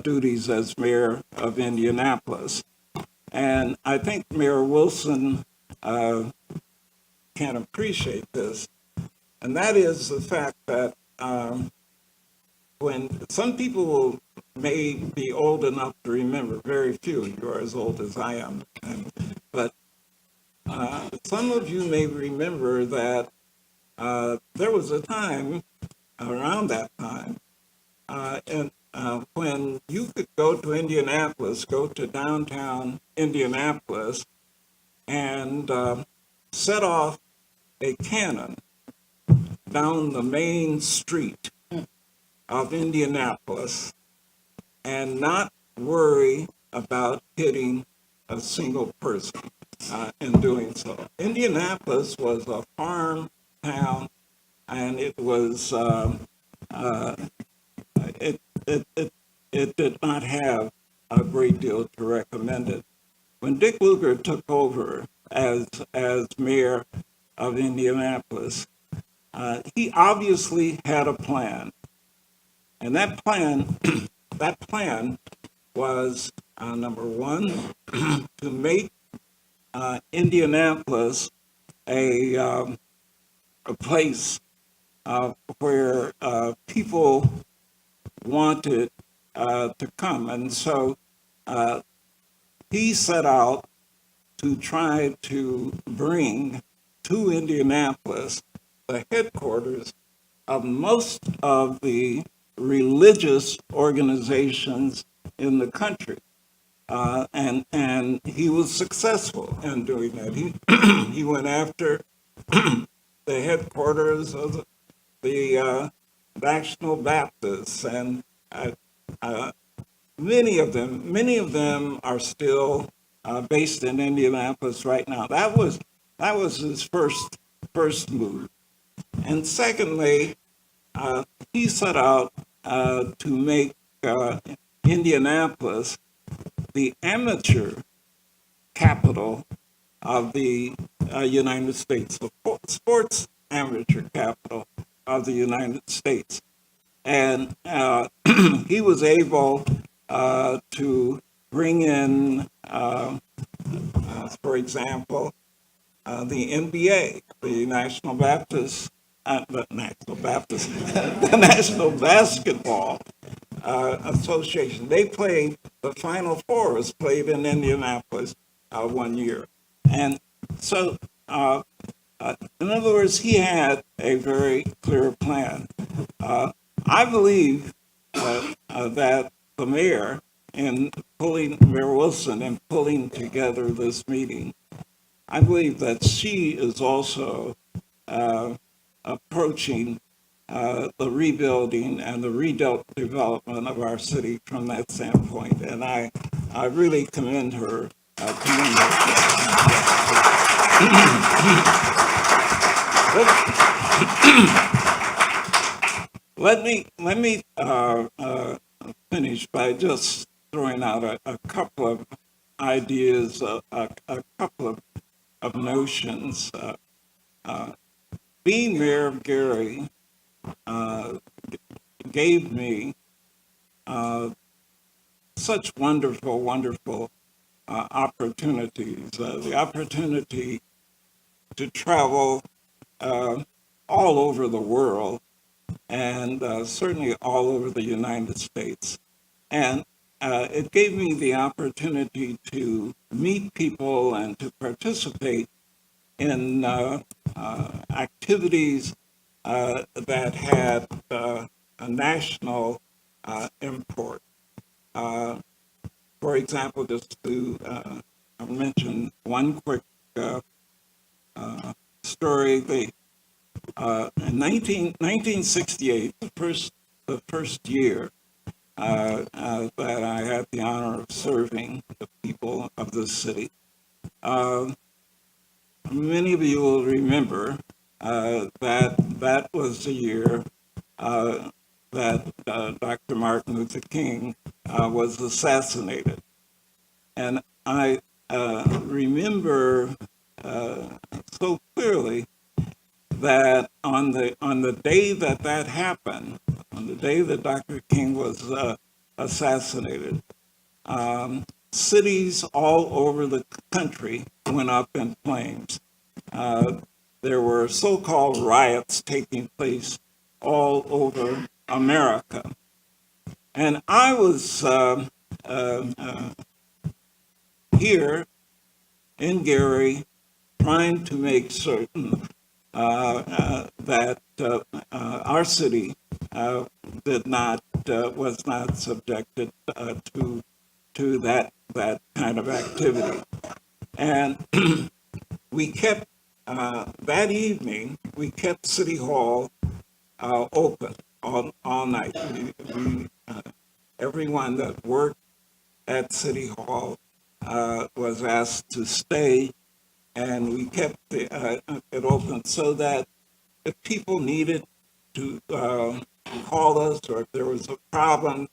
duties as mayor of Indianapolis. And I think Mayor Wilson can appreciate this, and that is the fact that when some people may be old enough to remember, very few, you are as old as I am, but some of you may remember that there was a time around that time when you could go to Indianapolis, go to downtown Indianapolis, and set off a cannon down the main street of Indianapolis and not worry about hitting a single person in doing so. Indianapolis was a farm town, and it was it did not have a great deal to recommend it. When Dick Lugar took over as mayor of Indianapolis, he obviously had a plan, and that plan was number one, to make Indianapolis a place where people wanted to come, and so he set out to try to bring to Indianapolis the headquarters of most of the religious organizations in the country. And he was successful in doing that. He went after the headquarters of the National Baptists, and many of them are still based in Indianapolis right now. That was his first move. And secondly, he set out to make Indianapolis the amateur capital of the United States, the sports amateur capital of the United States. And he was able to bring in, for example, the NBA, the National the National Basketball Association. They played, the Final Four was played in Indianapolis one year. And so, in other words, he had a very clear plan. I believe that the mayor in pulling, Mayor Wilson, in pulling together this meeting. I believe that she is also approaching the rebuilding and the redevelopment of our city from that standpoint. And I really commend her. Let me finish by just throwing out a couple of ideas, a couple of notions. Being mayor of Gary gave me such wonderful opportunities. The opportunity to travel all over the world, and certainly all over the United States. And it gave me the opportunity to meet people and to participate in activities that had a national import. For example, just to mention one quick story, in 1968, the first year that I had the honor of serving the people of this city, many of you will remember that was the year that Dr. Martin Luther King was assassinated. And I remember so clearly that on the day that happened, on the day that Dr. King was assassinated, cities all over the country went up in flames. There were so-called riots taking place all over America. And I was here in Gary trying to make certain that our city was not subjected to that kind of activity. And we kept, that evening, we kept City Hall open all night. Everyone that worked at City Hall was asked to stay, and we kept it open so that if people needed to call us, or if there was a problem,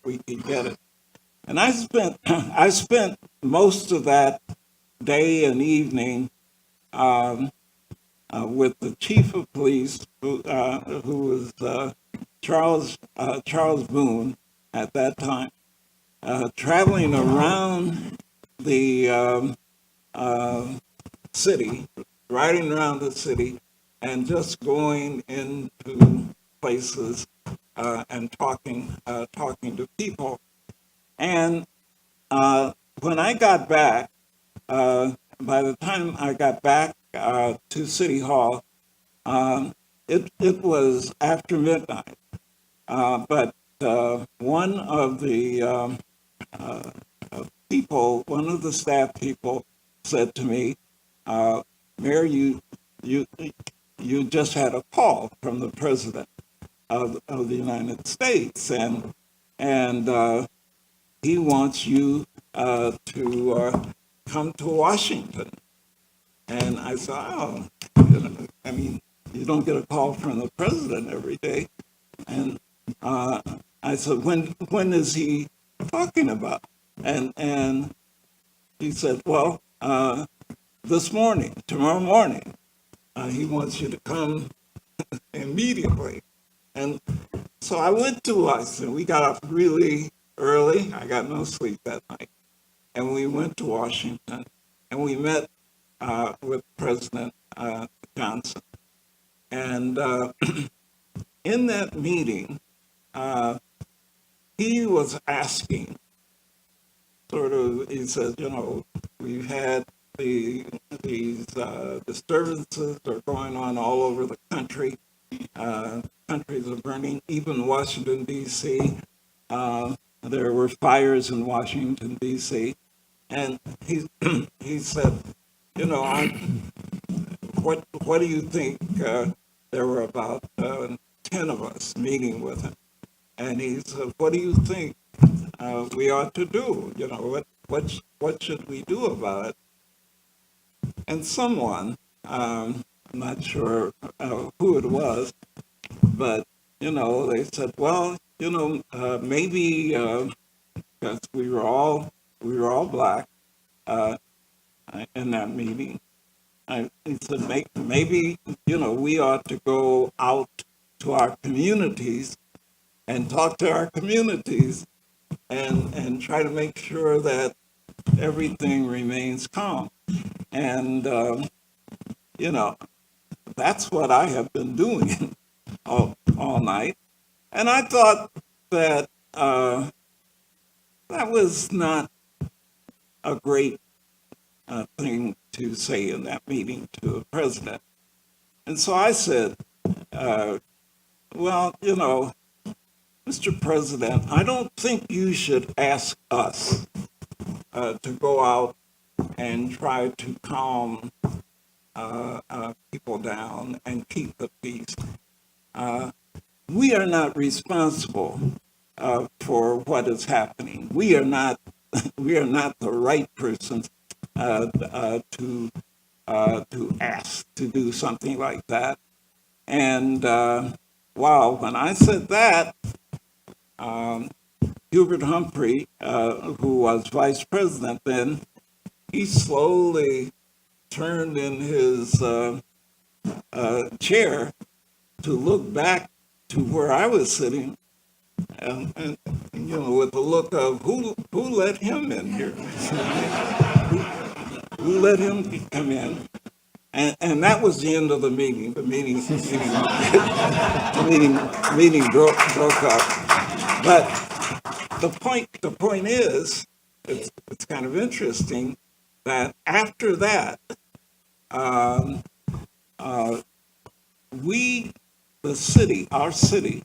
we could get it. And I spent most of that day and evening with the chief of police, who was Charles Boone at that time, traveling around the city, riding around the city, and just going into places and talking to people. And when I got back, by the time I got back to City Hall, it was after midnight. But one of the people, one of the staff people, said to me, "Mayor, you just had a call from the president of the United States, and he wants you to come to Washington." And I said, "Oh, I mean, you don't get a call from the president every day." And I said, "When is he talking about?" And he said, "Well, this morning, tomorrow morning, he wants you to come immediately." And so I went to Washington. We got up really early. I got no sleep that night. And we went to Washington, and we met with President Johnson. And in that meeting, he was asking, he says, we've had these disturbances are going on all over the country. Countries are burning, even Washington, D.C. there were fires in Washington, D.C., and he, he said, you know, what do you think? There were about 10 of us meeting with him. And he said, what do you think we ought to do? You know, what should we do about it? And someone, I'm not sure who it was, but, you know, they said, well, you know, maybe, because we were all black in that meeting. He said, maybe, you know, we ought to go out to our communities and talk to our communities and try to make sure that everything remains calm. And, you know, that's what I have been doing all night. And I thought that that was not a great thing to say in that meeting to a president. And so I said, well, you know, Mr. President, I don't think you should ask us to go out and try to calm people down and keep the peace. We are not responsible for what is happening. We are not the right persons to ask to do something like that. And wow, when I said that, Hubert Humphrey, who was vice president then, he slowly turned in his chair to look back to where I was sitting, and you know, with the look of who let him in here? who let him come in? And that was the end of the meeting. The meeting broke up. But the point is, it's kind of interesting that after that, our city,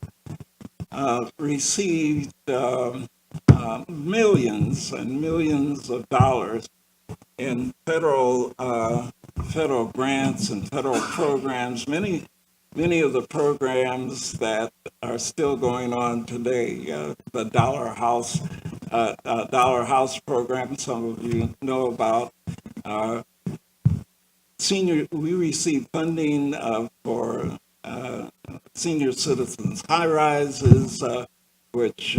received millions and millions of dollars in federal grants and federal programs. Many of the programs that are still going on today, the Dollar House program, some of you know about. We received funding for senior citizens high rises, which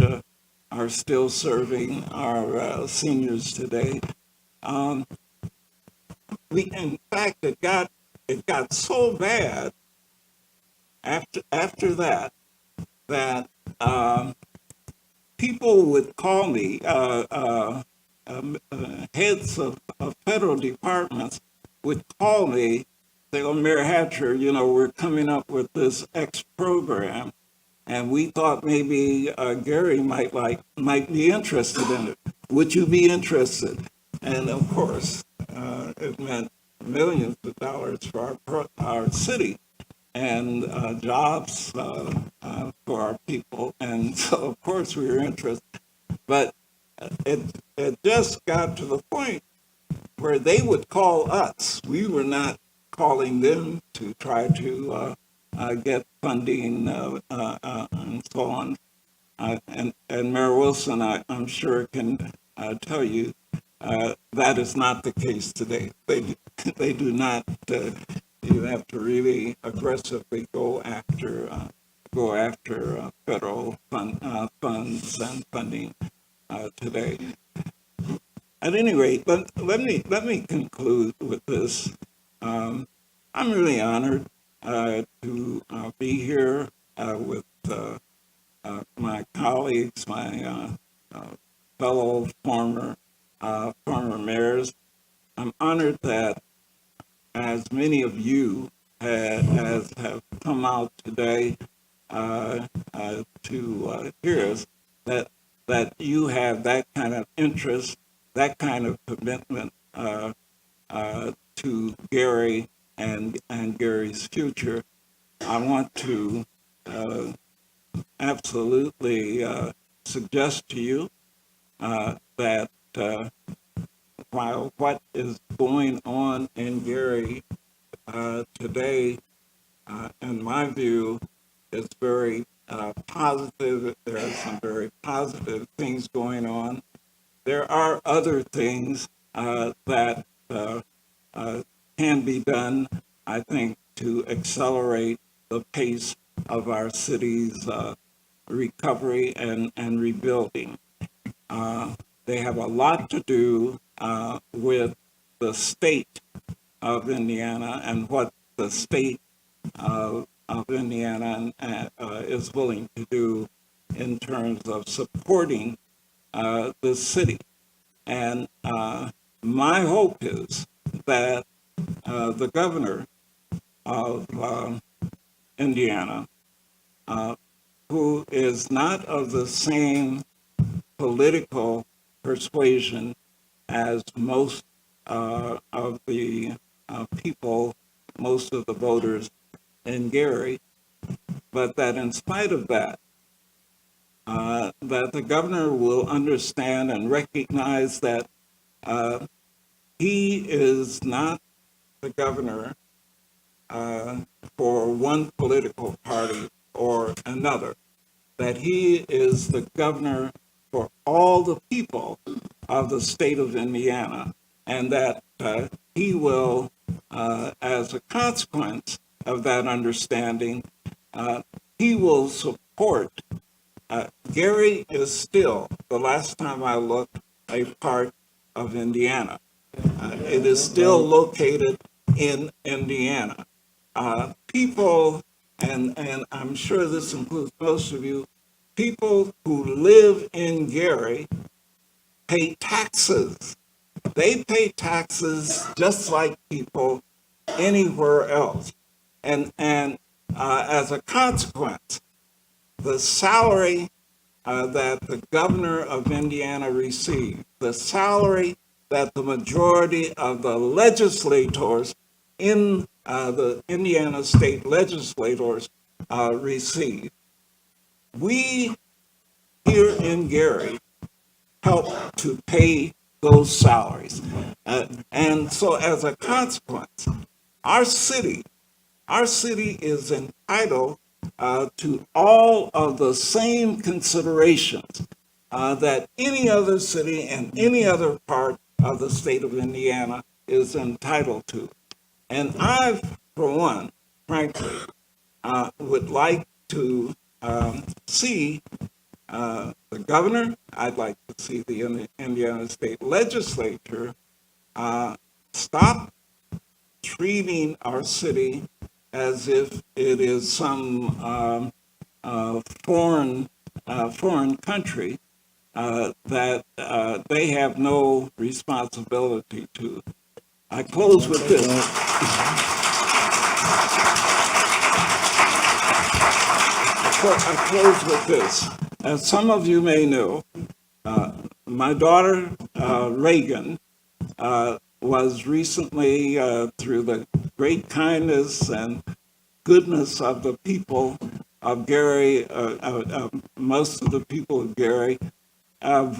are still serving our seniors today. In fact, it got so bad after that people would call me, heads of federal departments would call me, say, "Oh, Mayor Hatcher, you know, we're coming up with this X program, and we thought maybe Gary might be interested in it. Would you be interested?" And of course, it meant millions of dollars for our city and jobs for our people. And so, of course, we were interested. But it just got to the point where they would call us. We were not calling them to try to get funding and so on. And Mayor Wilson, I'm sure, can tell you that is not the case today. They do not. You have to really aggressively go after federal funds and funding today. At any rate, let me conclude with this. I'm really honored to be here with my colleagues, my fellow former mayors. I'm honored that as many of you have come out today to hear us, that you have that kind of interest, that kind of commitment to Gary and Gary's future. I want to absolutely suggest to you that while what is going on in Gary today, in my view, is very positive. There are some very positive things going on. There are other things that can be done, I think, to accelerate the pace of our city's recovery and rebuilding. They have a lot to do with the state of Indiana and what the state of Indiana is willing to do in terms of supporting the city. And my hope is that the governor of Indiana, who is not of the same political persuasion as most of the people, most of the voters in Gary, but that in spite of that, that the governor will understand and recognize that he is not the governor for one political party or another, that he is the governor for all the people of the state of Indiana, and that he will, as a consequence of that understanding, he will support. Gary is still, the last time I looked, a part of Indiana. It is still located in Indiana. People, and I'm sure this includes most of you, people who live in Gary pay taxes. They pay taxes just like people anywhere else. And as a consequence, the salary that the governor of Indiana received, the salary that the majority of the legislators in the Indiana state legislators receive. We here in Gary help to pay those salaries. And so as a consequence, our city is entitled to all of the same considerations that any other city and any other part of the state of Indiana is entitled to. And I, for one, frankly, would like to see the governor, I'd like to see the Indiana State Legislature stop treating our city as if it is some foreign country that they have no responsibility to. I close with this. I close with this. As some of you may know, my daughter Reagan was recently, through the great kindness and goodness of the people of Gary, most of the people of Gary, was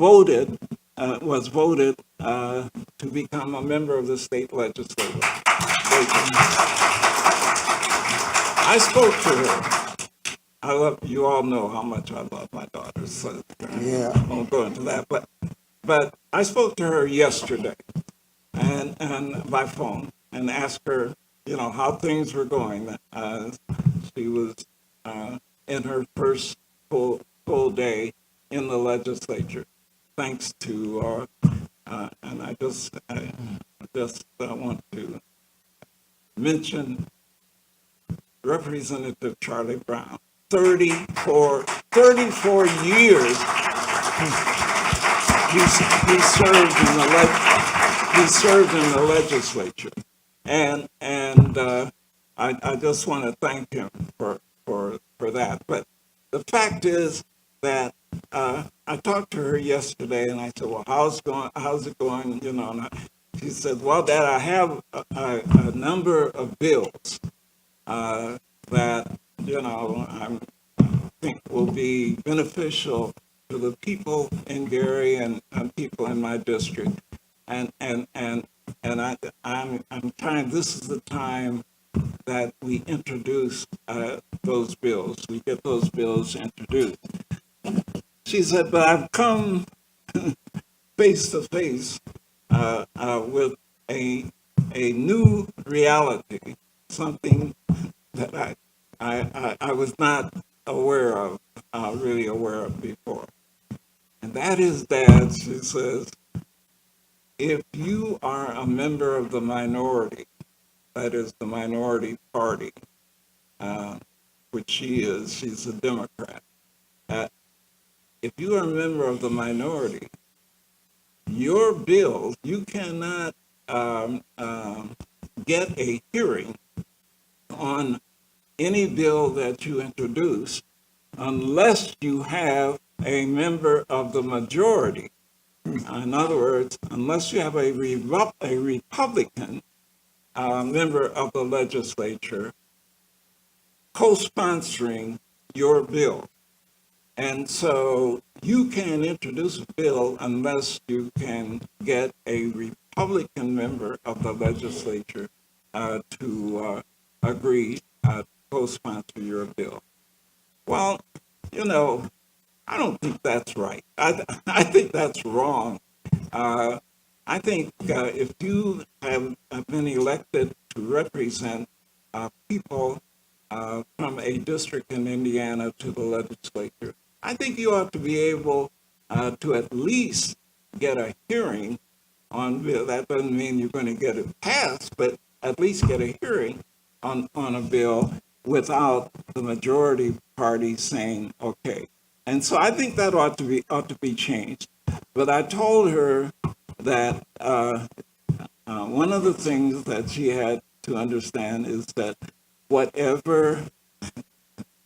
voted to become a member of the state legislature. I spoke to her. You all know how much I love my daughter, so yeah, I won't go into that. But I spoke to her yesterday, and by phone, and asked her, how things were going. She was in her first full day in the legislature, thanks to and I just want to mention Representative Charlie Brown. 34 years he served in the legislature, and I just want to thank him for that. But the fact is that I talked to her yesterday, and I said, "Well, how's it going?" And she said, "Well, Dad, I have a number of bills that I think will be beneficial to the people in Gary and people in my district. And I'm trying, this is the time that we introduce those bills. We get those bills introduced. She said, but I've come face to face with a new reality, something that I was not aware of, really aware of before. And that is that, she says, if you are a member of the minority, that is the minority party, which she is, she's a Democrat. If you are a member of the minority, your bill, you cannot get a hearing on any bill that you introduce unless you have a member of the majority. In other words, unless you have a Republican member of the legislature co-sponsoring your bill. And so you can introduce a bill unless you can get a Republican member of the legislature to agree to co-sponsor your bill. Well, you know, I don't think that's right. I think that's wrong. I think if you have been elected to represent people from a district in Indiana to the legislature, I think you ought to be able to at least get a hearing on bill. That doesn't mean you're going to get it passed, but at least get a hearing on a bill without the majority party saying okay. And so I think that ought to be changed. But I told her that one of the things that she had to understand is that whatever,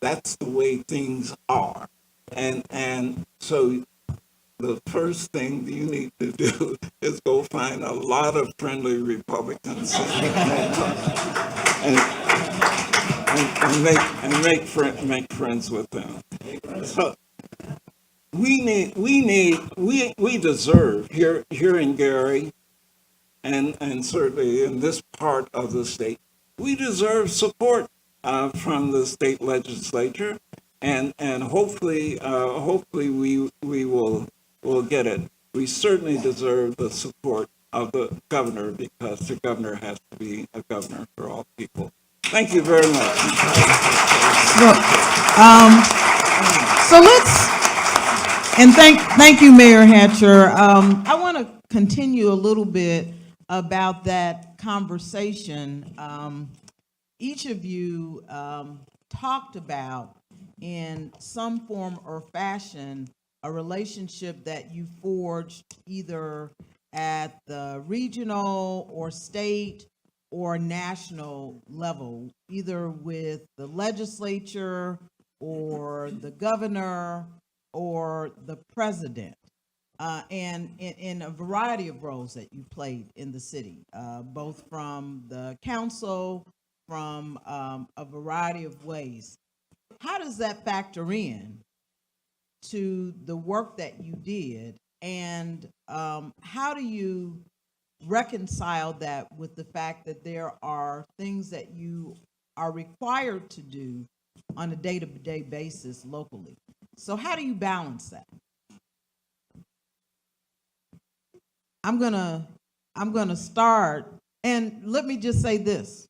that's the way things are. And so the first thing you need to do is go find a lot of friendly Republicans and make friends with them. So we deserve here in Gary, and certainly in this part of the state, we deserve support from the state legislature, and hopefully we will get it. We certainly deserve the support of the governor, because the governor has to be a governor for all people. Thank you very much. So thank you, Mayor Hatcher. I want to continue a little bit about that conversation. Each of you talked about, in some form or fashion, a relationship that you forged either at the regional or state or national level, either with the legislature or the governor or the president, and in a variety of roles that you played in the city, both from the council, from a variety of ways. How does that factor in to the work that you did, and how do you reconcile that with the fact that there are things that you are required to do on a day-to-day basis locally? So how do you balance that? I'm gonna start, and let me just say this.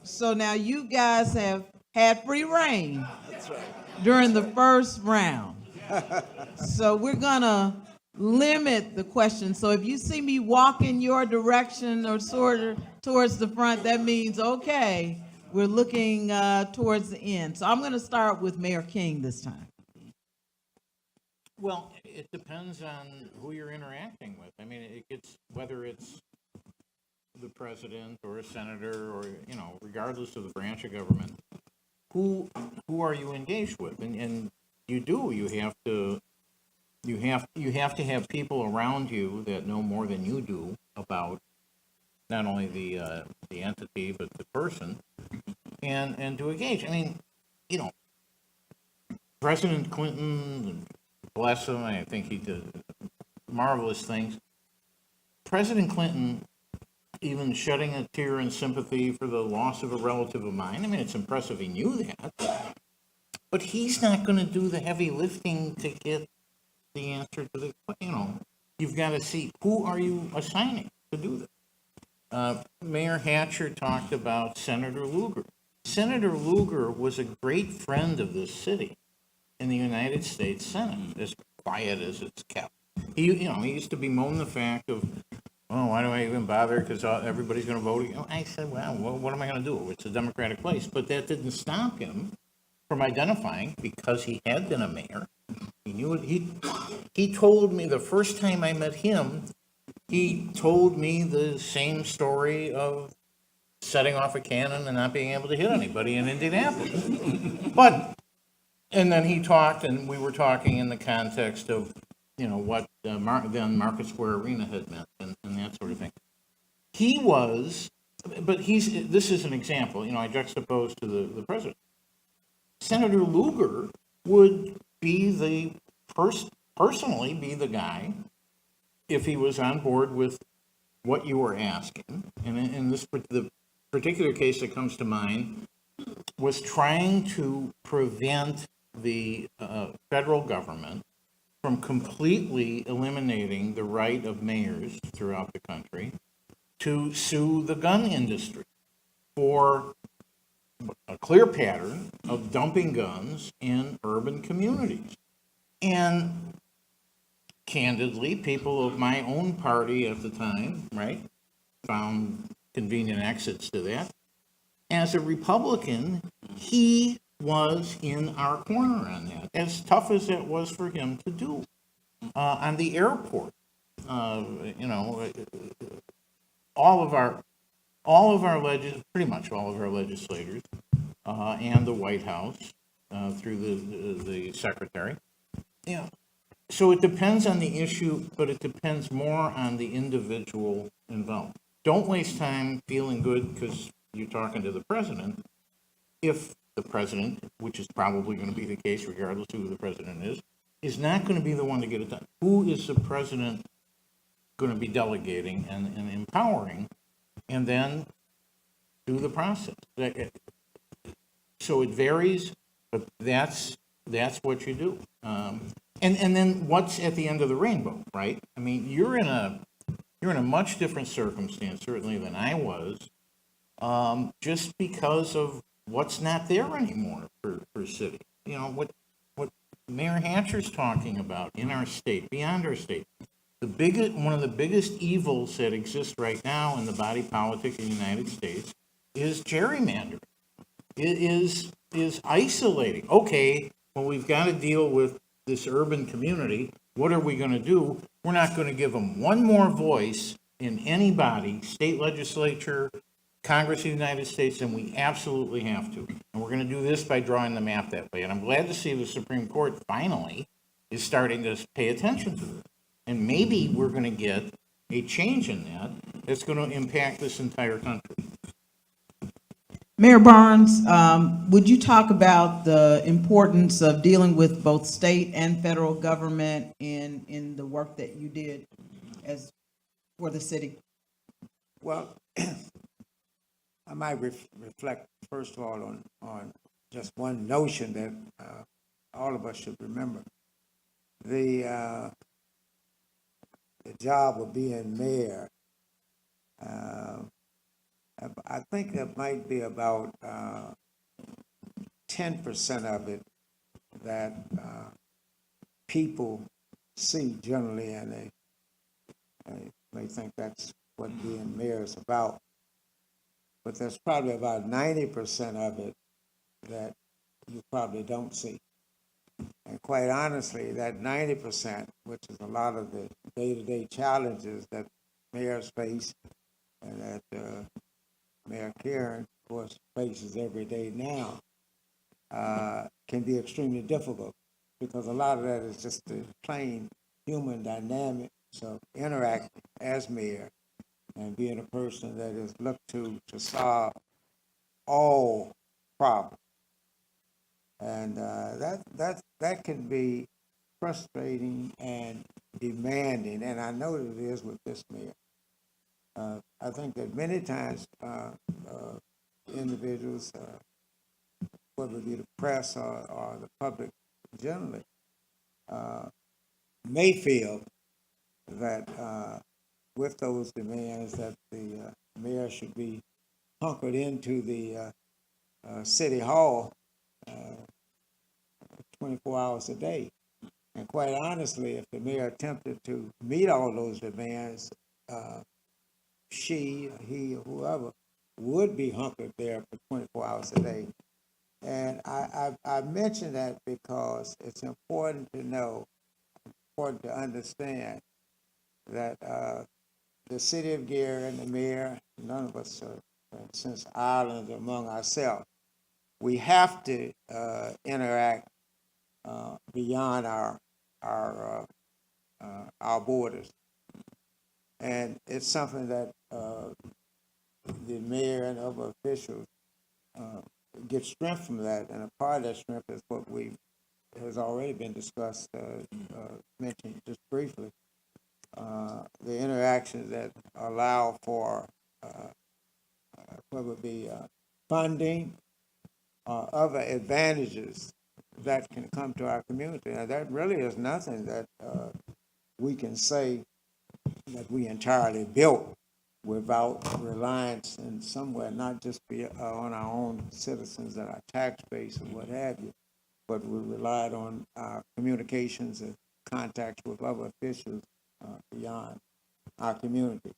So now you guys have had free reign during the first round. So we're gonna limit the questions. So if you see me walk in your direction or sort of towards the front, that means, okay, we're looking towards the end. So I'm gonna start with Mayor King this time. Well, it depends on who you're interacting with. I mean, it gets, whether it's the president or a senator, or, you know, regardless of the branch of government, who are you engaged with? And you have to have people around you that know more than you do about not only the entity but the person, and to engage. I mean, you know, President Clinton, bless him, I think he did marvelous things. President Clinton even shedding a tear in sympathy for the loss of a relative of mine. I mean, it's impressive he knew that. But he's not going to do the heavy lifting to get the answer to the, you've got to see, who are you assigning to do this? Mayor Hatcher talked about Senator Lugar. Senator Lugar was a great friend of this city in the United States Senate, as quiet as it's kept. He used to bemoan the fact of, oh, why do I even bother? Because everybody's going to vote. I said, well, what am I going to do? It's a democratic place. But that didn't stop him from identifying, because he had been a mayor. He knew it. He told me the first time I met him, he told me the same story of setting off a cannon and not being able to hit anybody in Indianapolis. And then he talked, and we were talking in the context of, what then Market Square Arena had meant, and that sort of thing. This is an example, I juxtaposed to the president. Senator Lugar would be personally be the guy, if he was on board with what you were asking, and in the particular case that comes to mind, was trying to prevent the federal government from completely eliminating the right of mayors throughout the country to sue the gun industry for a clear pattern of dumping guns in urban communities. And candidly, people of my own party at the time, right, found convenient exits to that. As a Republican, he was in our corner on that, as tough as it was for him to do. On the airport, pretty much all of our legislators, and the White House, through the secretary. So it depends on the issue, but it depends more on the individual involved. Don't waste time feeling good because you're talking to the president, if the president, which is probably going to be the case regardless of who the president is not going to be the one to get it done. Who is the president going to be delegating and empowering, and then do the process? So it varies, but that's what you do. And then what's at the end of the rainbow, right? I mean, you're in a much different circumstance, certainly, than I was, just because of what's not there anymore for city. What Mayor Hatcher's talking about in our state, beyond our state. One of the biggest evils that exists right now in the body politic in the United States is gerrymandering. It is isolating. Okay, well, we've got to deal with this urban community. What are we going to do? We're not going to give them one more voice in any body, state legislature, Congress of the United States, than we absolutely have to. And we're going to do this by drawing the map that way. And I'm glad to see the Supreme Court finally is starting to pay attention to this. And maybe we're going to get a change in that's going to impact this entire country. Mayor Barnes, would you talk about the importance of dealing with both state and federal government in the work that you did for the city? Well, I might reflect, first of all, on just one notion that all of us should remember. The job of being mayor, I think it might be about 10% of it that people see generally, and they may think that's what being mayor is about. But there's probably about 90% of it that you probably don't see. And quite honestly, that 90%, which is a lot of the day-to-day challenges that mayors face, and that Mayor Karen, of course, faces every day now, can be extremely difficult, because a lot of that is just the plain human dynamics of interacting as mayor and being a person that is looked to solve all problems. And that can be frustrating and demanding, and I know that it is with this mayor. I think that many times individuals, whether it be the press or the public generally, may feel that with those demands that the mayor should be hunkered into the city hall 24 hours a day. And quite honestly, if the mayor attempted to meet all those demands, she, he, or whoever would be hunkered there for 24 hours a day. And I mention that because it's important to know, important to understand that the city of Gary and the mayor, none of us are, since Ireland among ourselves, we have to interact beyond our borders, and it's something that the mayor and other officials get strength from that, and a part of that strength is what has already been discussed, mentioned just briefly, the interactions that allow for what would be funding or other advantages that can come to our community. Now, that really is nothing that we can say that we entirely built without reliance in somewhere, not just be on our own citizens and our tax base and what have you, but we relied on our communications and contacts with other officials beyond our community.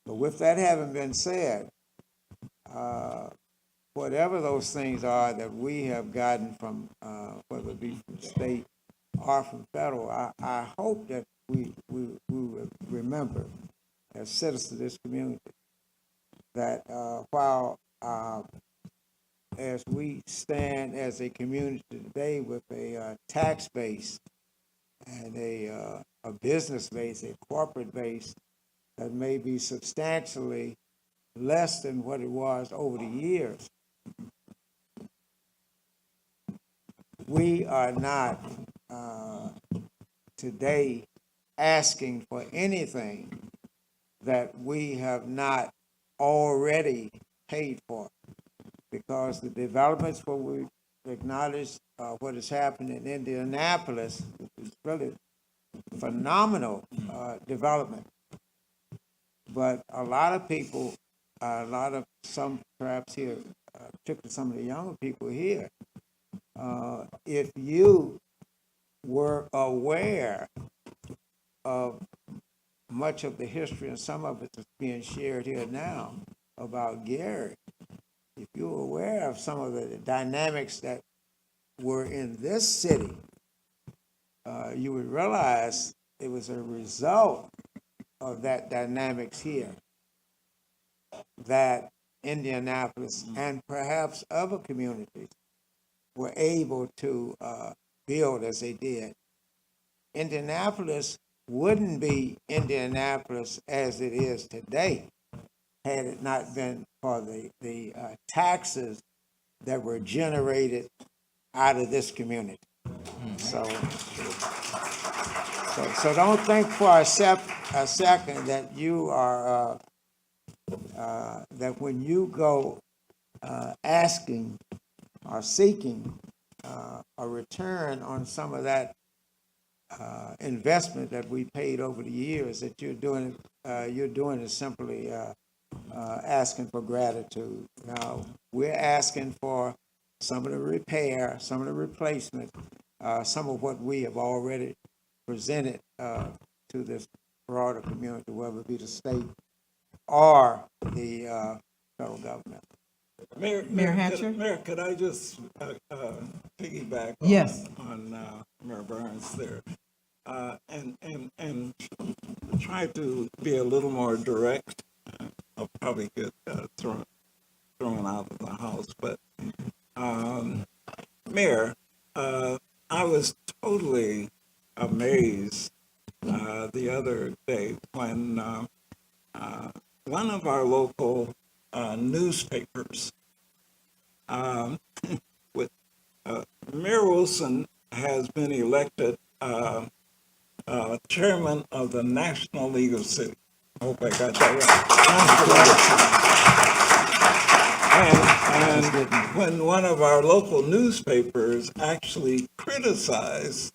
But with that having been said, whatever those things are that we have gotten from, whether it be from state or from federal, I hope that we will remember as citizens of this community that while as we stand as a community today with a tax base and a business base, a corporate base that may be substantially less than what it was over the years, we are not today asking for anything that we have not already paid for, because the developments what we acknowledge what has happened in Indianapolis is really phenomenal development. But a lot of people, some perhaps here, particularly some of the younger people here, if you were aware of much of the history, and some of it is being shared here now about Gary, if you were aware of some of the dynamics that were in this city, you would realize it was a result of that dynamics here that Indianapolis and perhaps other communities were able to build as they did. Indianapolis wouldn't be Indianapolis as it is today had it not been for the taxes that were generated out of this community. So don't think for a second that you are that when you go asking or seeking a return on some of that investment that we paid over the years, that you're doing is simply asking for gratitude. Now, we're asking for some of the repair, some of the replacement, some of what we have already presented to this broader community, whether it be the state or the federal government. Mayor Hatcher? Mayor, could I just piggyback Yes. on Mayor Burns there, and try to be a little more direct? I'll probably get thrown out of the house, but Mayor, I was totally amazed the other day when one of our local newspapers with Mayor Wilson has been elected chairman of the National League of Cities. I hope I got that right. And when one of our local newspapers actually criticized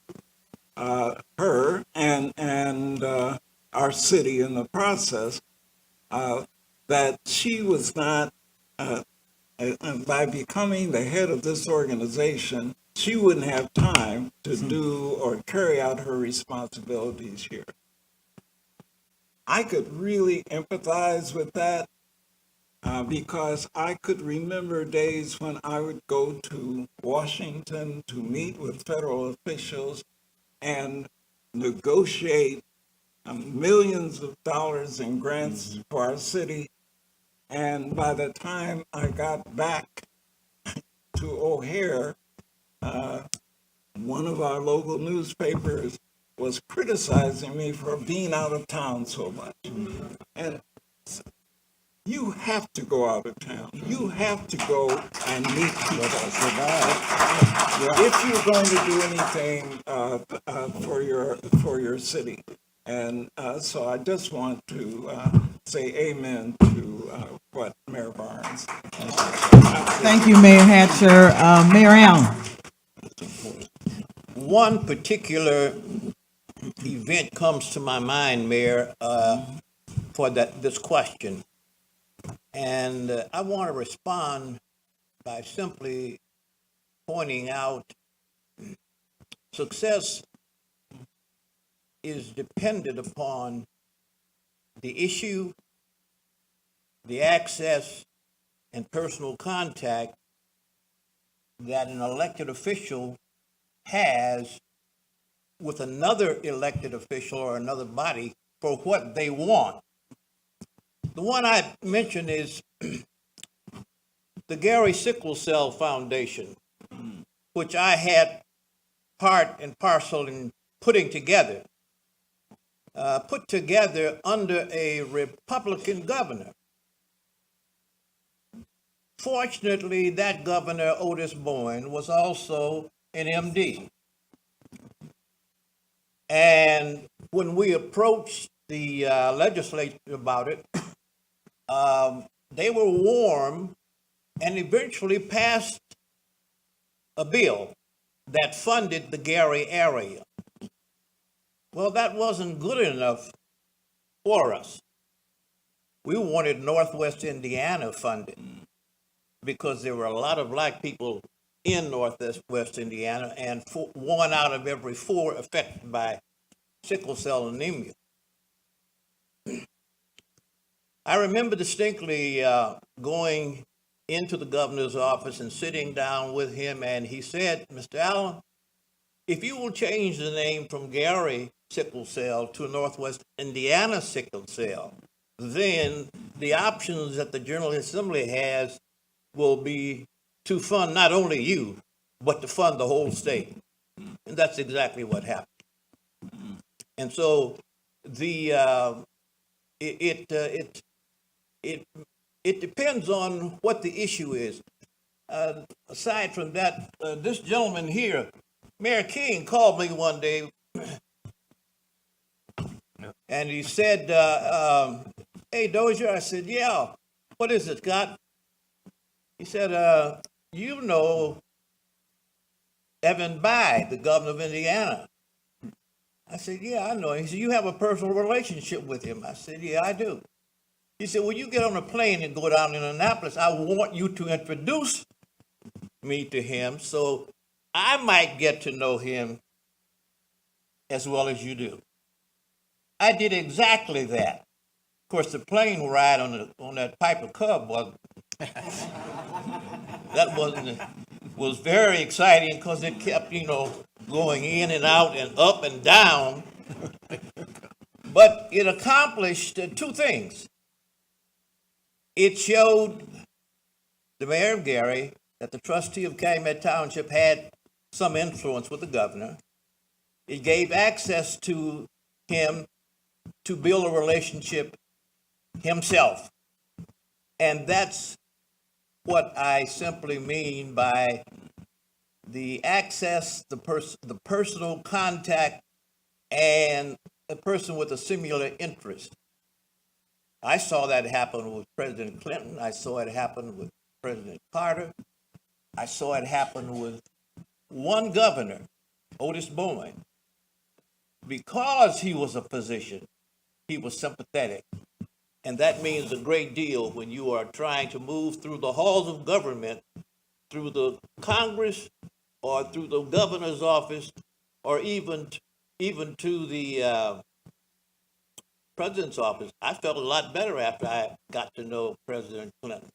her and our city in the process, that she was not, by becoming the head of this organization, she wouldn't have time to do or carry out her responsibilities here. I could really empathize with that because I could remember days when I would go to Washington to meet with federal officials and negotiate millions of dollars in grants for our city. And by the time I got back to O'Hare, one of our local newspapers was criticizing me for being out of town so much. And you have to go out of town. You have to go and meet people. If you're going to do anything for your city. And so I just want to say amen to what Mayor Barnes. Thank you, Mayor Hatcher. Mayor Allen. One particular event comes to my mind, Mayor, for this question. And I want to respond by simply pointing out success is dependent upon the issue, the access, and personal contact that an elected official has with another elected official or another body for what they want. The one I mentioned is the Gary Sickle Cell Foundation, which I had part and parcel in putting together, put together under a Republican governor. Fortunately, that governor, Otis Bowen, was also an MD. And when we approached the legislature about it, they were warm and eventually passed a bill that funded the Gary area. Well, that wasn't good enough for us. We wanted Northwest Indiana funded because there were a lot of black people in Northwest Indiana, and 1 out of every 4 affected by sickle cell anemia. I remember distinctly going into the governor's office and sitting down with him, and he said, Mr. Allen, if you will change the name from Gary Sickle Cell to Northwest Indiana Sickle Cell, then the options that the General Assembly has will be to fund not only you, but to fund the whole state. And that's exactly what happened. And so it depends on what the issue is. Aside from that, this gentleman here, Mayor King, called me one day and he said, hey, Dozier, I said, yeah, what is it, Scott? He said, you know Evan Bayh, the governor of Indiana. I said, yeah, I know him. He said, you have a personal relationship with him. I said, yeah, I do. He said, when you get on a plane and go down to Indianapolis, I want you to introduce me to him so I might get to know him as well as you do. I did exactly that. Of course, the plane ride on that Piper Cub was very exciting because it kept, going in and out and up and down. But it accomplished 2 things. It showed the mayor of Gary that the trustee of Calumet Township had some influence with the governor. It gave access to him to build a relationship himself. And that's what I simply mean by the access, the personal contact, and a person with a similar interest. I saw that happen with President Clinton. I saw it happen with President Carter. I saw it happen with one governor, Otis Bowen. Because he was a physician, he was sympathetic. And that means a great deal when you are trying to move through the halls of government, through the Congress, or through the governor's office, or even to the president's office. I felt a lot better after I got to know President Clinton.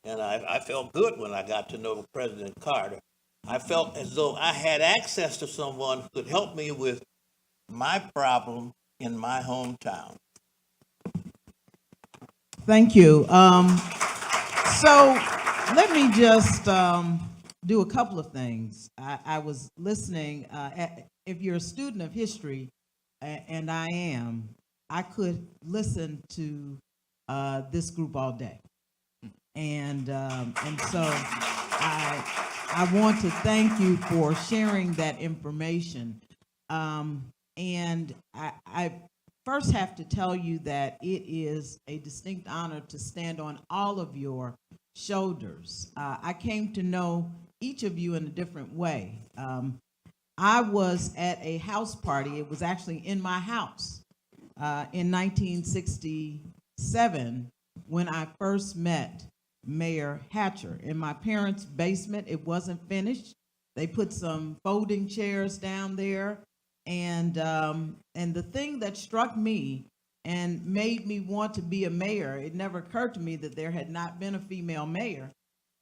And I felt good when I got to know President Carter. I felt as though I had access to someone who could help me with my problem in my hometown. Thank you. So let me just do a couple of things. I was listening. If you're a student of history, and I am, I could listen to this group all day. And so I want to thank you for sharing that information. And I first have to tell you that it is a distinct honor to stand on all of your shoulders. I came to know each of you in a different way. I was at a house party. It was actually in my house in 1967 when I first met Mayor Hatcher. In my parents' basement, it wasn't finished. They put some folding chairs down there. And the thing that struck me and made me want to be a mayor, it never occurred to me that there had not been a female mayor,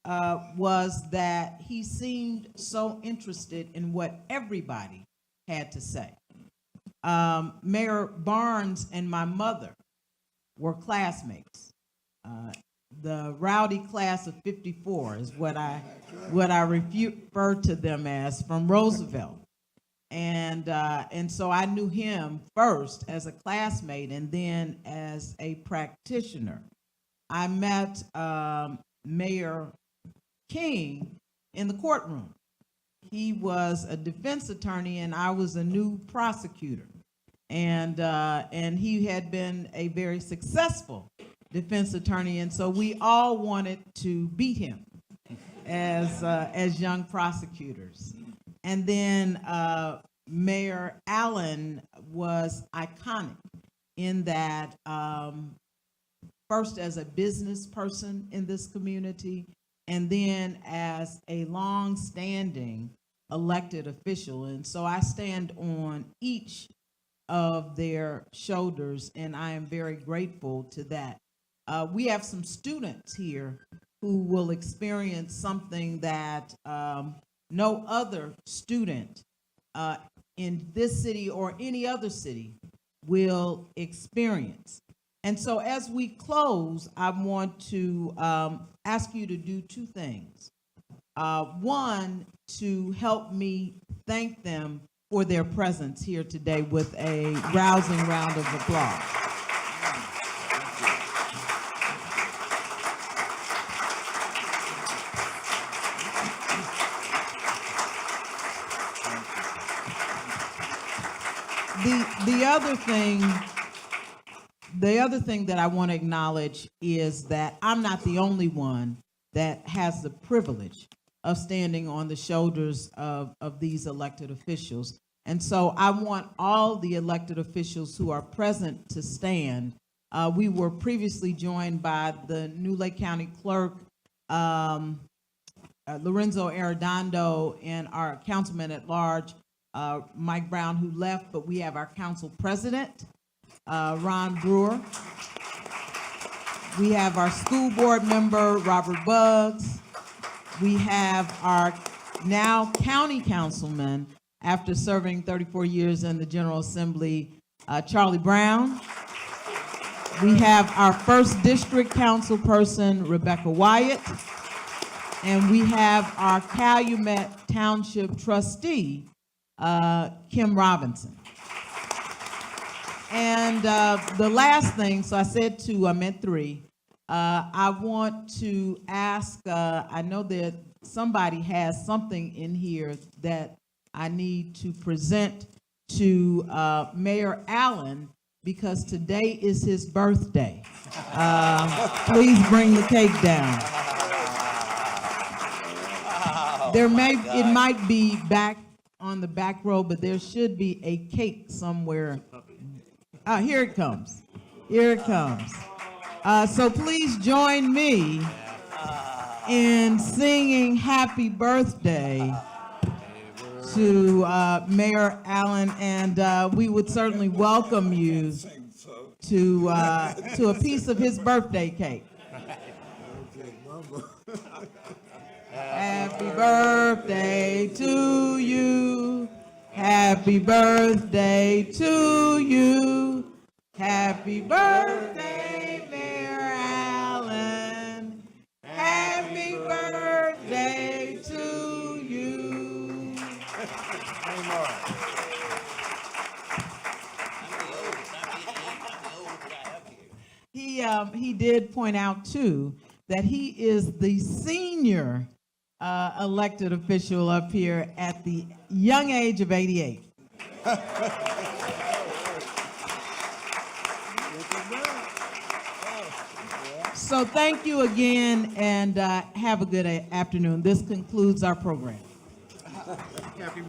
was that he seemed so interested in what everybody had to say. Mayor Barnes and my mother were classmates. The rowdy class of '54 is what I refer to them as, from Roosevelt. And so I knew him first as a classmate and then as a practitioner. I met Mayor King in the courtroom. He was a defense attorney and I was a new prosecutor. And he had been a very successful defense attorney, and so we all wanted to beat him as young prosecutors. And then Mayor Allen was iconic in that first as a business person in this community, and then as a long-standing elected official. And so I stand on each of their shoulders, and I am very grateful to that. We have some students here who will experience something that no other student in this city or any other city will experience. And so as we close, I want to ask you to do two things. One, to help me thank them for their presence here today with a rousing round of applause. The other thing that I want to acknowledge is that I'm not the only one that has the privilege of standing on the shoulders of these elected officials. And so I want all the elected officials who are present to stand. We were previously joined by the New Lake County Clerk, Lorenzo Arredondo, and our councilman at large, Mike Brown, who left, but we have our council president, Ron Brewer. We have our school board member, Robert Buggs. We have our now county councilman, after serving 34 years in the General Assembly, Charlie Brown. We have our first district council person, Rebecca Wyatt. And we have our Calumet Township trustee, Kim Robinson. And the last thing, so I said two, I meant three. I want to ask, I know that somebody has something in here that I need to present to Mayor Allen, because today is his birthday. Please bring the cake down. It might be back on the back row, but there should be a cake somewhere. Here it comes. Here it comes. So please join me in singing happy birthday to Mayor Allen, and we would certainly welcome you to a piece of his birthday cake. Happy birthday to you. Happy birthday to you. Happy birthday, Mayor Allen. Happy birthday to you. He did point out too that he is the senior elected official up here at the young age of 88. So thank you again, and have a good afternoon. This concludes our program.